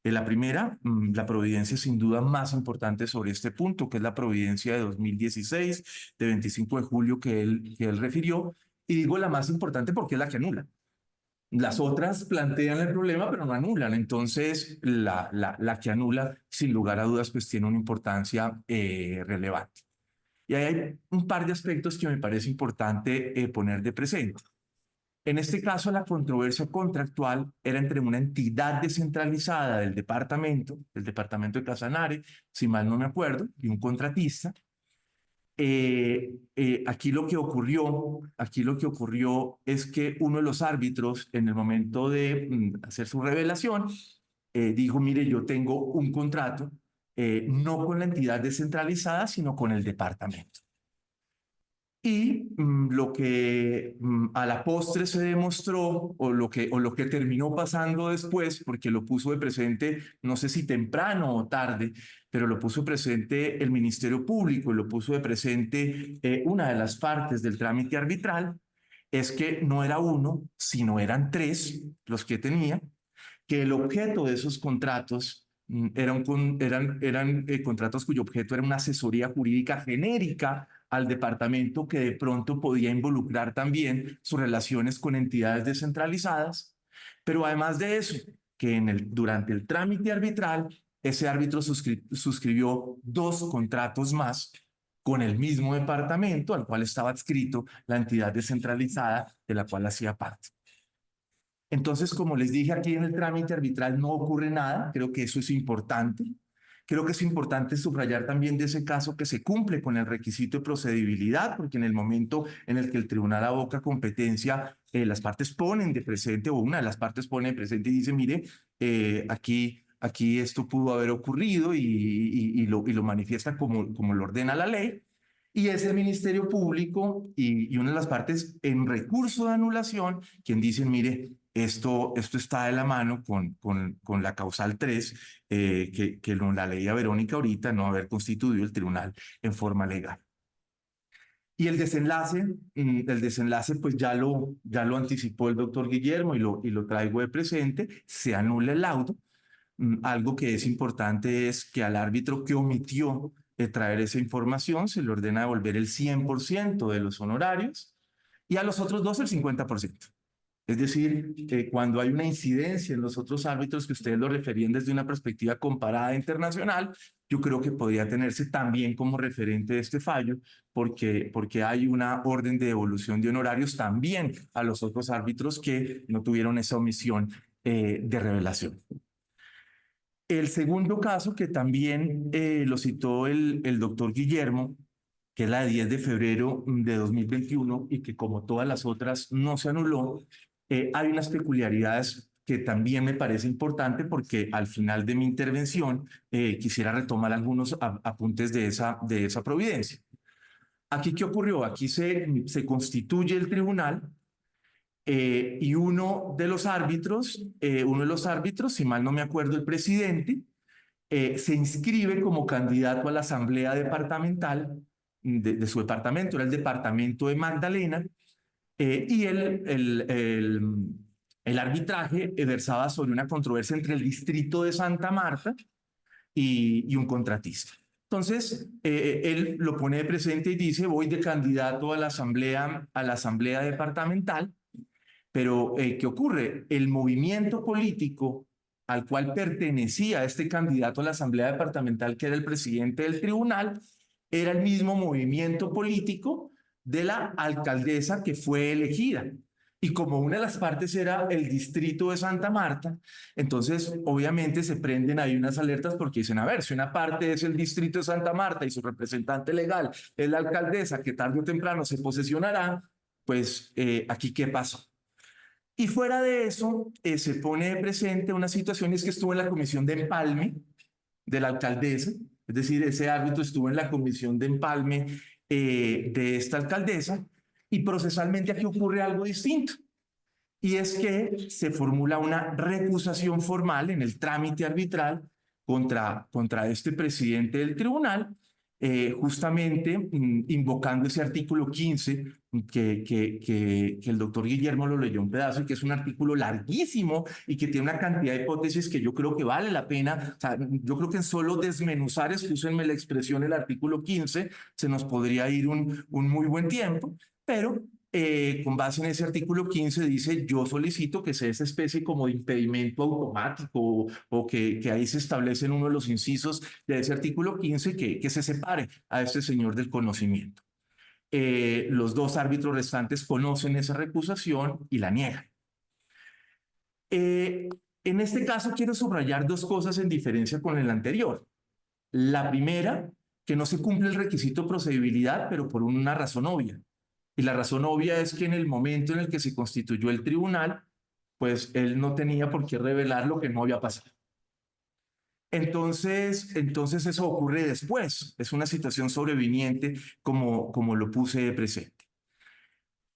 La primera, la providencia sin duda más importante sobre este punto, que es la providencia de 2016, de 25 de julio que él refirió, y digo la más importante porque es la que anula. Las otras plantean el problema, pero no anulan. Entonces, la que anula, sin lugar a dudas, pues tiene una importancia relevante. Y ahí hay un par de aspectos que me parece importante poner de presente. En este caso, la controversia contractual era entre una entidad descentralizada del departamento de Casanare, si mal no me acuerdo, y un contratista. Aquí lo que ocurrió es que uno de los árbitros, en el momento de hacer su revelación, dijo: mire, yo tengo un contrato, no con la entidad descentralizada, sino con el departamento. Y lo que a la postre se demostró, o lo que terminó pasando después, porque lo puso de presente, no sé si temprano o tarde, pero lo puso presente el Ministerio Público, y lo puso de presente una de las partes del trámite arbitral, es que no era uno, sino eran tres los que tenía, que el objeto de esos contratos eran contratos cuyo objeto era una asesoría jurídica genérica al departamento, que de pronto podía involucrar también sus relaciones con entidades descentralizadas, pero además de eso, que durante el trámite arbitral, ese árbitro suscribió dos contratos más con el mismo departamento al cual estaba adscrito la entidad descentralizada de la cual hacía parte. Entonces, como les dije, aquí en el trámite arbitral no ocurre nada, creo que eso es importante. Creo que es importante subrayar también de ese caso que se cumple con el requisito de procedibilidad, porque en el momento en el que el tribunal aboca competencia, las partes ponen de presente, o una de las partes pone de presente y dice, mire, aquí esto pudo haber ocurrido y lo manifiesta como lo ordena la ley. Y es el Ministerio Público y una de las partes en recurso de anulación quien dice, mire, esto está de la mano con la causal 3, que la leía Verónica ahorita, no haber constituido el tribunal en forma legal. Y el desenlace pues ya lo anticipó el doctor Guillermo y lo traigo de presente, se anula el laudo. Algo que es importante es que al árbitro que omitió traer esa información se le ordena devolver el 100% de los honorarios y a los otros dos el 50%. Es decir, cuando hay una incidencia en los otros árbitros que ustedes lo referían desde una perspectiva comparada internacional, yo creo que podría tenerse también como referente de este fallo, porque hay una orden de devolución de honorarios también a los otros árbitros que no tuvieron esa omisión de revelación. El segundo caso, que también lo citó el doctor Guillermo, que es la de 10 de febrero de 2021 y que como todas las otras no se anuló, hay unas peculiaridades que también me parece importante porque al final de mi intervención quisiera retomar algunos apuntes de esa providencia. Aquí, ¿qué ocurrió? Aquí se constituye el tribunal y uno de los árbitros, si mal no me acuerdo, el presidente, se inscribe como candidato a la asamblea departamental de su departamento, era el departamento de Magdalena, y el arbitraje versaba sobre una controversia entre el distrito de Santa Marta y un contratista. Entonces, él lo pone de presente y dice, voy de candidato a la asamblea departamental, pero ¿qué ocurre? El movimiento político al cual pertenecía este candidato a la asamblea departamental, que era el presidente del tribunal, era el mismo movimiento político de la alcaldesa que fue elegida. Y como una de las partes era el distrito de Santa Marta, entonces obviamente se prenden ahí unas alertas porque dicen, a ver, si una parte es el distrito de Santa Marta y su representante legal es la alcaldesa que tarde o temprano se posesionará, pues aquí ¿qué pasó? Y fuera de eso, se pone de presente una situación, es que estuvo en la comisión de empalme de la alcaldesa, es decir, ese árbitro estuvo en la comisión de empalme de esta alcaldesa, y procesalmente aquí ocurre algo distinto. Y es que se formula una recusación formal en el trámite arbitral contra este presidente del tribunal, justamente invocando ese artículo 15 que el doctor Guillermo lo leyó un pedazo y que es un artículo larguísimo y que tiene una cantidad de hipótesis que yo creo que vale la pena. O sea, yo creo que en solo desmenuzar, excúsenme la expresión, el artículo 15, se nos podría ir un muy buen tiempo, pero con base en ese artículo 15 dice, yo solicito que sea esa especie como de impedimento automático o que ahí se establece en uno de los incisos de ese artículo 15 que se separe a este señor del conocimiento. Los dos árbitros restantes conocen esa recusación y la niegan. En este caso quiero subrayar dos cosas en diferencia con el anterior. La primera, que no se cumple el requisito de procedibilidad, pero por una razón obvia. Y la razón obvia es que en el momento en el que se constituyó el tribunal, pues él no tenía por qué revelar lo que no había pasado. Entonces eso ocurre después. Es una situación sobreviniente como lo puse de presente.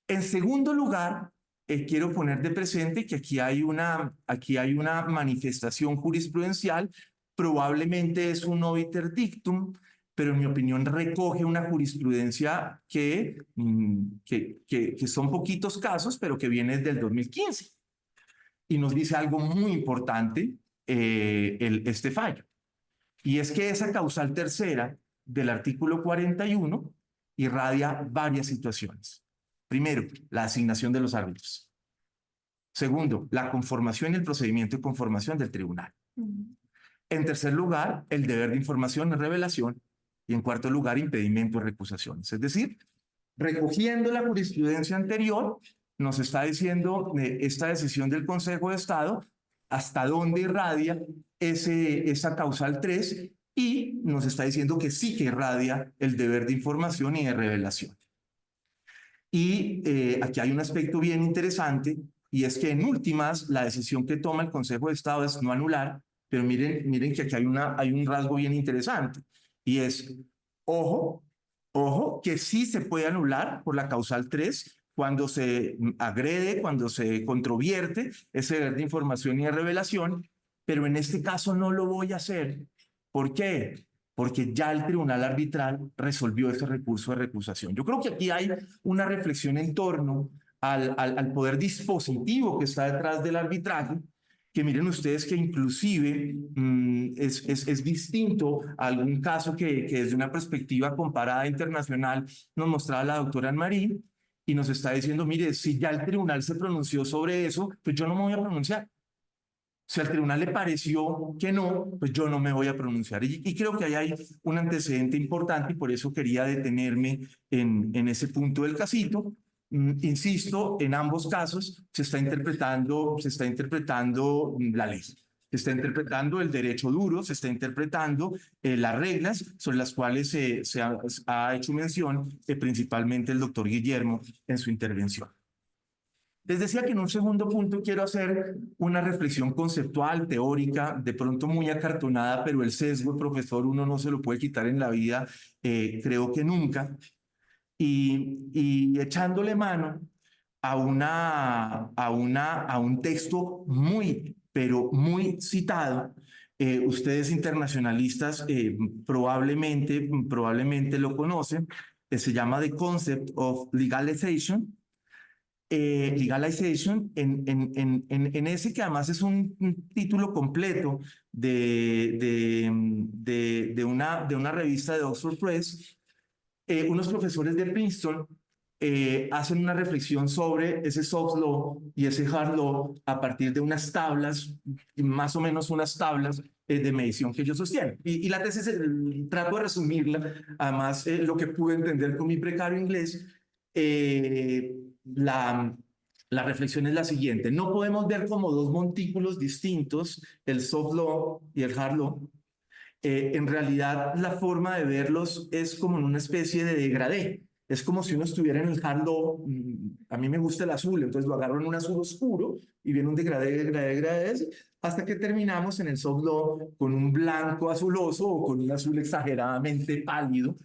En segundo lugar, quiero poner de presente que aquí hay una manifestación jurisprudencial, probablemente es un obiter dictum, pero en mi opinión recoge una jurisprudencia que son poquitos casos, pero que viene desde el 2015. Y nos dice algo muy importante este fallo. Y es que esa causal tercera del artículo 41 irradia varias situaciones. Primero, la asignación de los árbitros. Segundo, la conformación y el procedimiento de conformación del tribunal. En tercer lugar, el deber de información y revelación. Y en cuarto lugar, impedimento de recusaciones. Es decir, recogiendo la jurisprudencia anterior, nos está diciendo esta decisión del Consejo de Estado hasta dónde irradia esa causal 3 y nos está diciendo que sí que irradia el deber de información y de revelación. Y aquí hay un aspecto bien interesante, y es que en últimas la decisión que toma el Consejo de Estado es no anular, pero miren que aquí hay un rasgo bien interesante, y es, ojo, que sí se puede anular por la causal 3 cuando se agrede, cuando se controvierte ese deber de información y de revelación, pero en este caso no lo voy a hacer. ¿Por qué? Porque ya el tribunal arbitral resolvió ese recurso de recusación. Yo creo que aquí hay una reflexión en torno al poder dispositivo que está detrás del arbitraje, que miren ustedes que inclusive es distinto a algún caso que desde una perspectiva comparada internacional nos mostraba la doctora Anne-Marie, y nos está diciendo, mire, si ya el tribunal se pronunció sobre eso, pues yo no me voy a pronunciar. Si al tribunal le pareció que no, pues yo no me voy a pronunciar. Y creo que ahí hay un antecedente importante y por eso quería detenerme en ese punto del casito. Insisto, en ambos casos se está interpretando la ley. Se está interpretando el derecho duro, se está interpretando las reglas sobre las cuales se ha hecho mención principalmente el doctor Guillermo en su intervención. Les decía que en un segundo punto quiero hacer una reflexión conceptual, teórica, de pronto muy acartonada, pero el sesgo, profesor, uno no se lo puede quitar en la vida, creo que nunca, y echándole mano a un texto muy, pero muy citado. Ustedes internacionalistas probablemente lo conocen, se llama The Concept of Legalization. Legalization, en ese que además es un título completo de una revista de Oxford Press, unos profesores de Princeton hacen una reflexión sobre ese soft law y ese hard law a partir de unas tablas, más o menos unas tablas de medición que ellos sostienen. Y la tesis, trato de resumirla, además lo que pude entender con mi precario inglés, la reflexión es la siguiente: no podemos ver como dos montículos distintos el soft law y el hard law. En realidad, la forma de verlos es como en una especie de degradé. Es como si uno estuviera en el hard law. A mí me gusta el azul, entonces lo agarro en un azul oscuro y viene un degradé, hasta que terminamos en el soft law con un blanco azuloso o con un azul exageradamente pálido.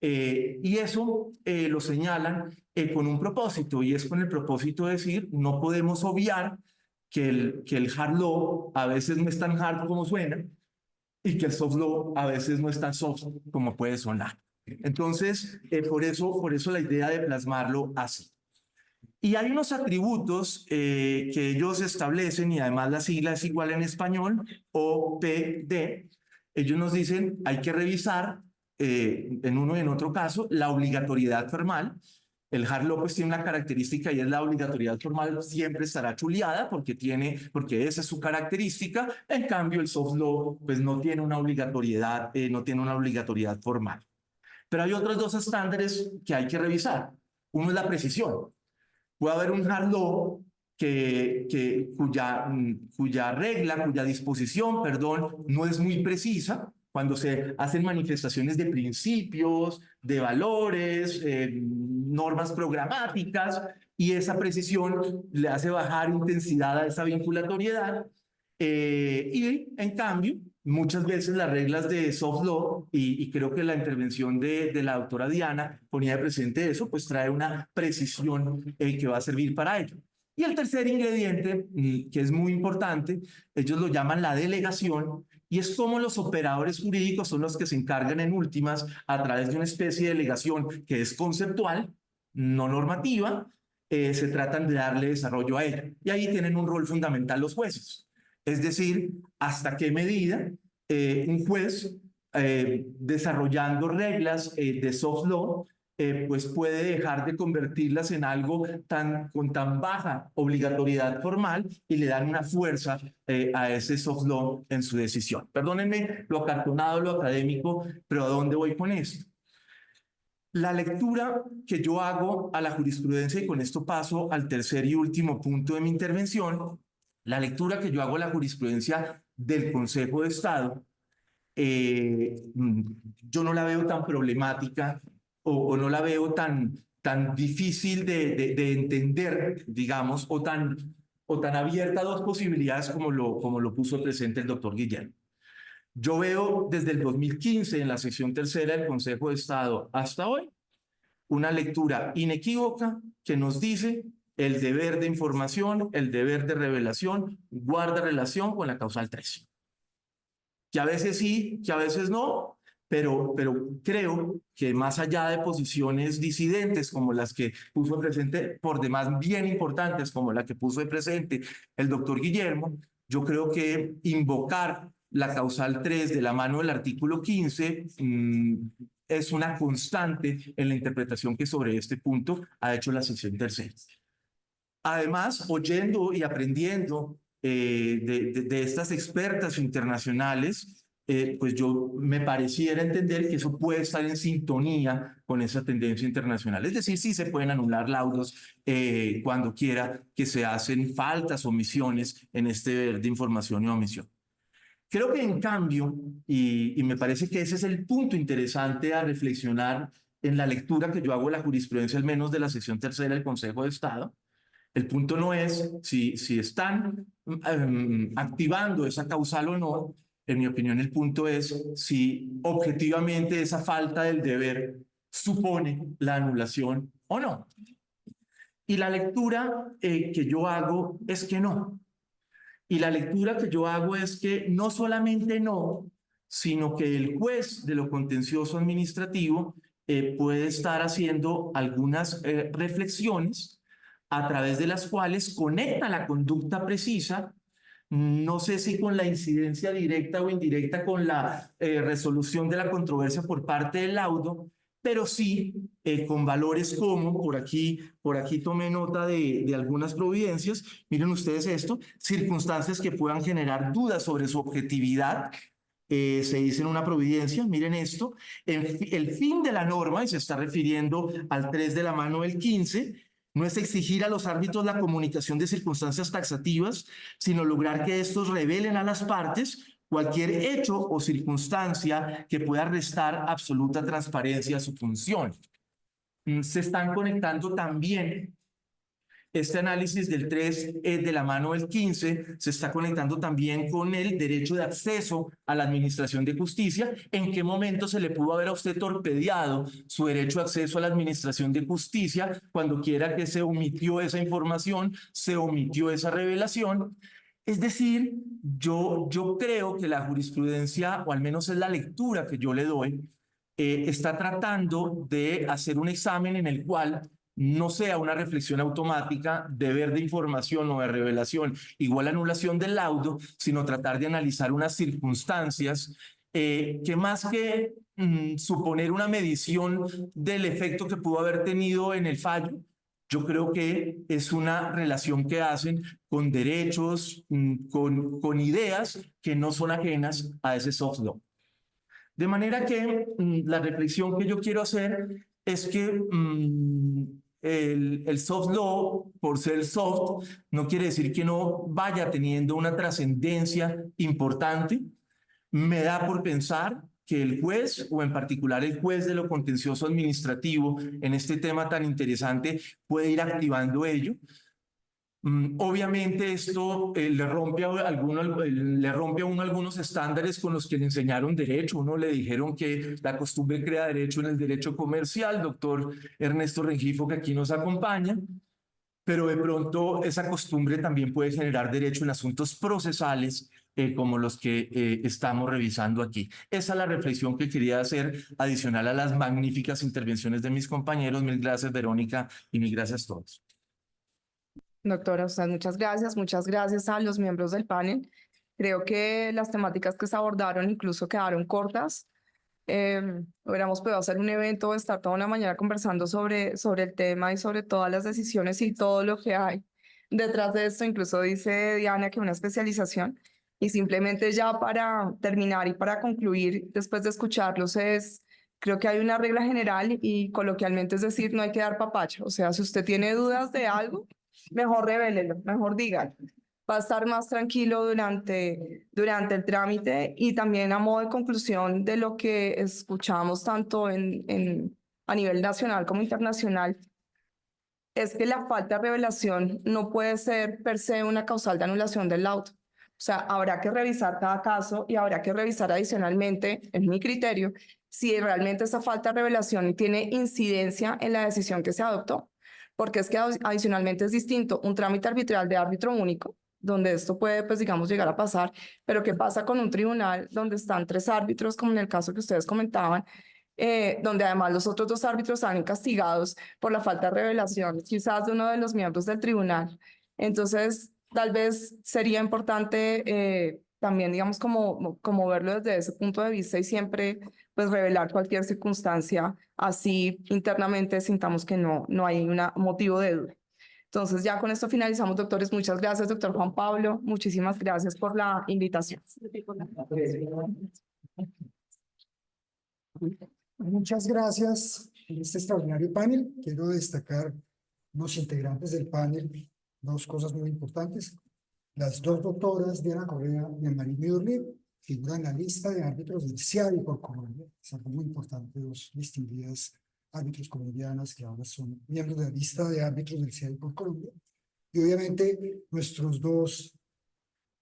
Y eso lo señalan con un propósito, y es con el propósito de decir, no podemos obviar que el hard law a veces no es tan hard como suena, y que el soft law a veces no es tan soft como puede sonar. Entonces, por eso la idea de plasmarlo así. Y hay unos atributos que ellos establecen, y además la sigla es igual en español, OPD. Ellos nos dicen, hay que revisar, en uno y en otro caso, la obligatoriedad formal. El hard law pues tiene una característica, y es la obligatoriedad formal siempre estará chuleada porque esa es su característica. En cambio, el soft law pues no tiene una obligatoriedad formal. Pero hay otros dos estándares que hay que revisar. Uno es la precisión. Puede haber un hard law cuya disposición, no es muy precisa, cuando se hacen manifestaciones de principios, de valores, normas programáticas, y esa precisión le hace bajar intensidad a esa vinculatoriedad. Y en cambio, muchas veces las reglas de soft law, y creo que la intervención de la doctora Diana ponía de presente eso, pues trae una precisión que va a servir para ello. Y el tercer ingrediente, que es muy importante, ellos lo llaman la delegación, y es como los operadores jurídicos son los que se encargan en últimas, a través de una especie de delegación que es conceptual, no normativa, se tratan de darle desarrollo a ella. Y ahí tienen un rol fundamental los jueces. Es decir, hasta qué medida un juez, desarrollando reglas de soft law, pues puede dejar de convertirlas en algo con tan baja obligatoriedad formal, y le dan una fuerza a ese soft law en su decisión. Perdónenme lo acartonado, lo académico, pero ¿a dónde voy con esto? La lectura que yo hago a la jurisprudencia, y con esto paso al tercer y último punto de mi intervención, la lectura que yo hago a la jurisprudencia del Consejo de Estado yo no la veo tan problemática o no la veo tan difícil de entender, digamos, o tan abierta a dos posibilidades como lo puso presente el doctor Guillermo. Yo veo desde el 2015 en la sección tercera del Consejo de Estado hasta hoy una lectura inequívoca que nos dice el deber de información, el deber de revelación guarda relación con la causal 13. Que a veces sí, que a veces no, pero creo que más allá de posiciones disidentes como las que puso presente, por demás bien importantes como la que puso de presente el doctor Guillermo, yo creo que invocar la causal 3 de la mano del artículo 15 es una constante en la interpretación que sobre este punto ha hecho la sección tercera. Además, oyendo y aprendiendo de estas expertas internacionales, pues yo me pareciera entender que eso puede estar en sintonía con esa tendencia internacional. Es decir, sí se pueden anular laudos cuando quiera que se hacen faltas o omisiones en este deber de información y omisión. Creo que en cambio, y me parece que ese es el punto interesante a reflexionar en la lectura que yo hago de la jurisprudencia, al menos de la sección tercera del Consejo de Estado, el punto no es si están activando esa causal o no. En mi opinión, el punto es si objetivamente esa falta del deber supone la anulación o no. Y la lectura que yo hago es que no. Y la lectura que yo hago es que no solamente no, sino que el juez de lo contencioso administrativo puede estar haciendo algunas reflexiones a través de las cuales conecta la conducta precisa, no sé si con la incidencia directa o indirecta con la resolución de la controversia por parte del laudo, pero sí con valores como, por aquí tomé nota de algunas providencias, miren ustedes esto, circunstancias que puedan generar dudas sobre su objetividad. Se dice en una providencia, miren esto, el fin de la norma, y se está refiriendo al 3 de la mano del 15, no es exigir a los árbitros la comunicación de circunstancias taxativas, sino lograr que estos revelen a las partes cualquier hecho o circunstancia que pueda restar absoluta transparencia a su función. Se están conectando también este análisis del 3 de la mano del 15 se está conectando también con el derecho de acceso a la administración de justicia. ¿En qué momento se le pudo haber a usted torpedeado su derecho de acceso a la administración de justicia cuando quiera que se omitió esa información, se omitió esa revelación? Es decir, yo creo que la jurisprudencia, o al menos es la lectura que yo le doy, está tratando de hacer un examen en el cual no sea una reflexión automática, deber de información o de revelación igual a anulación del laudo, sino tratar de analizar unas circunstancias que más que suponer una medición del efecto que pudo haber tenido en el fallo, yo creo que es una relación que hacen con derechos, con ideas que no son ajenas a ese soft law. De manera que la reflexión que yo quiero hacer es que el soft law, por ser soft, no quiere decir que no vaya teniendo una trascendencia importante. Me da por pensar que el juez, o en particular el juez de lo contencioso administrativo, en este tema tan interesante, puede ir activando ello. Obviamente esto le rompe a uno algunos estándares con los que le enseñaron derecho. Uno le dijeron que la costumbre crea derecho en el derecho comercial, doctor Ernesto Rengifo, que aquí nos acompaña, pero de pronto esa costumbre también puede generar derecho en asuntos procesales como los que estamos revisando aquí. Esa es la reflexión que quería hacer adicional a las magníficas intervenciones de mis compañeros. Mil gracias, Verónica, y mil gracias a todos. Doctora, usted, muchas gracias a los miembros del panel. Creo que las temáticas que se abordaron incluso quedaron cortas. Hubiéramos podido hacer un evento, estar toda una mañana conversando sobre el tema y sobre todas las decisiones y todo lo que hay detrás de esto. Incluso dice Diana que una especialización. Y simplemente ya para terminar y para concluir, después de escucharlos, creo que hay una regla general y coloquialmente es decir, no hay que dar papacho. O sea, si usted tiene dudas de algo, mejor revélelo, mejor dígalo. va a estar más tranquilo durante el trámite. Y también a modo de conclusión de lo que escuchamos tanto a nivel nacional como internacional, es que la falta de revelación no puede ser per se una causal de anulación del laudo. O sea, habrá que revisar cada caso y habrá que revisar adicionalmente, en mi criterio, si realmente esa falta de revelación tiene incidencia en la decisión que se adoptó. Porque es que adicionalmente es distinto un trámite arbitral de árbitro único, donde esto puede, pues digamos, llegar a pasar, pero ¿qué pasa con un tribunal donde están 3 árbitros, como en el caso que ustedes comentaban, donde además los otros 2 árbitros están castigados por la falta de revelación, quizás de uno de los miembros del tribunal? Entonces, tal vez sería importante también, digamos, como verlo desde ese punto de vista y siempre, pues, revelar cualquier circunstancia, así internamente sintamos que no hay un motivo de duda. Entonces, ya con esto finalizamos, doctores. Muchas gracias, doctor Juan Pablo. Muchísimas gracias por la invitación. Muchas gracias por este extraordinario panel. Quiero destacar los integrantes del panel, 2 cosas muy importantes. Las 2 doctoras, Diana Correa y María Midurli, figuran en la lista de árbitros del CIADI por Colombia. Es algo muy importante, 2 distinguidas árbitros colombianas que ahora son miembros de la lista de árbitros del CIADI por Colombia. Y obviamente nuestros 2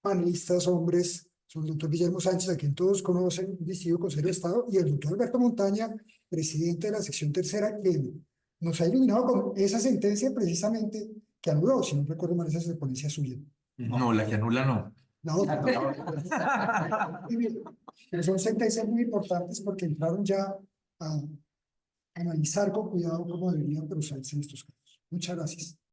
panelistas hombres son el doctor Guillermo Sánchez, a quien todos conocen, distinguido consejero de Estado, y el doctor Alberto Montaña, presidente de la sección tercera, quien nos ha iluminado con esa sentencia precisamente que anuló, si no recuerdo mal, esa es de ponencia suya. No, la que anula no. La otra. Pero son sentencias muy importantes porque entraron ya a analizar con cuidado cómo deberían procesarse en estos casos. Muchas gracias.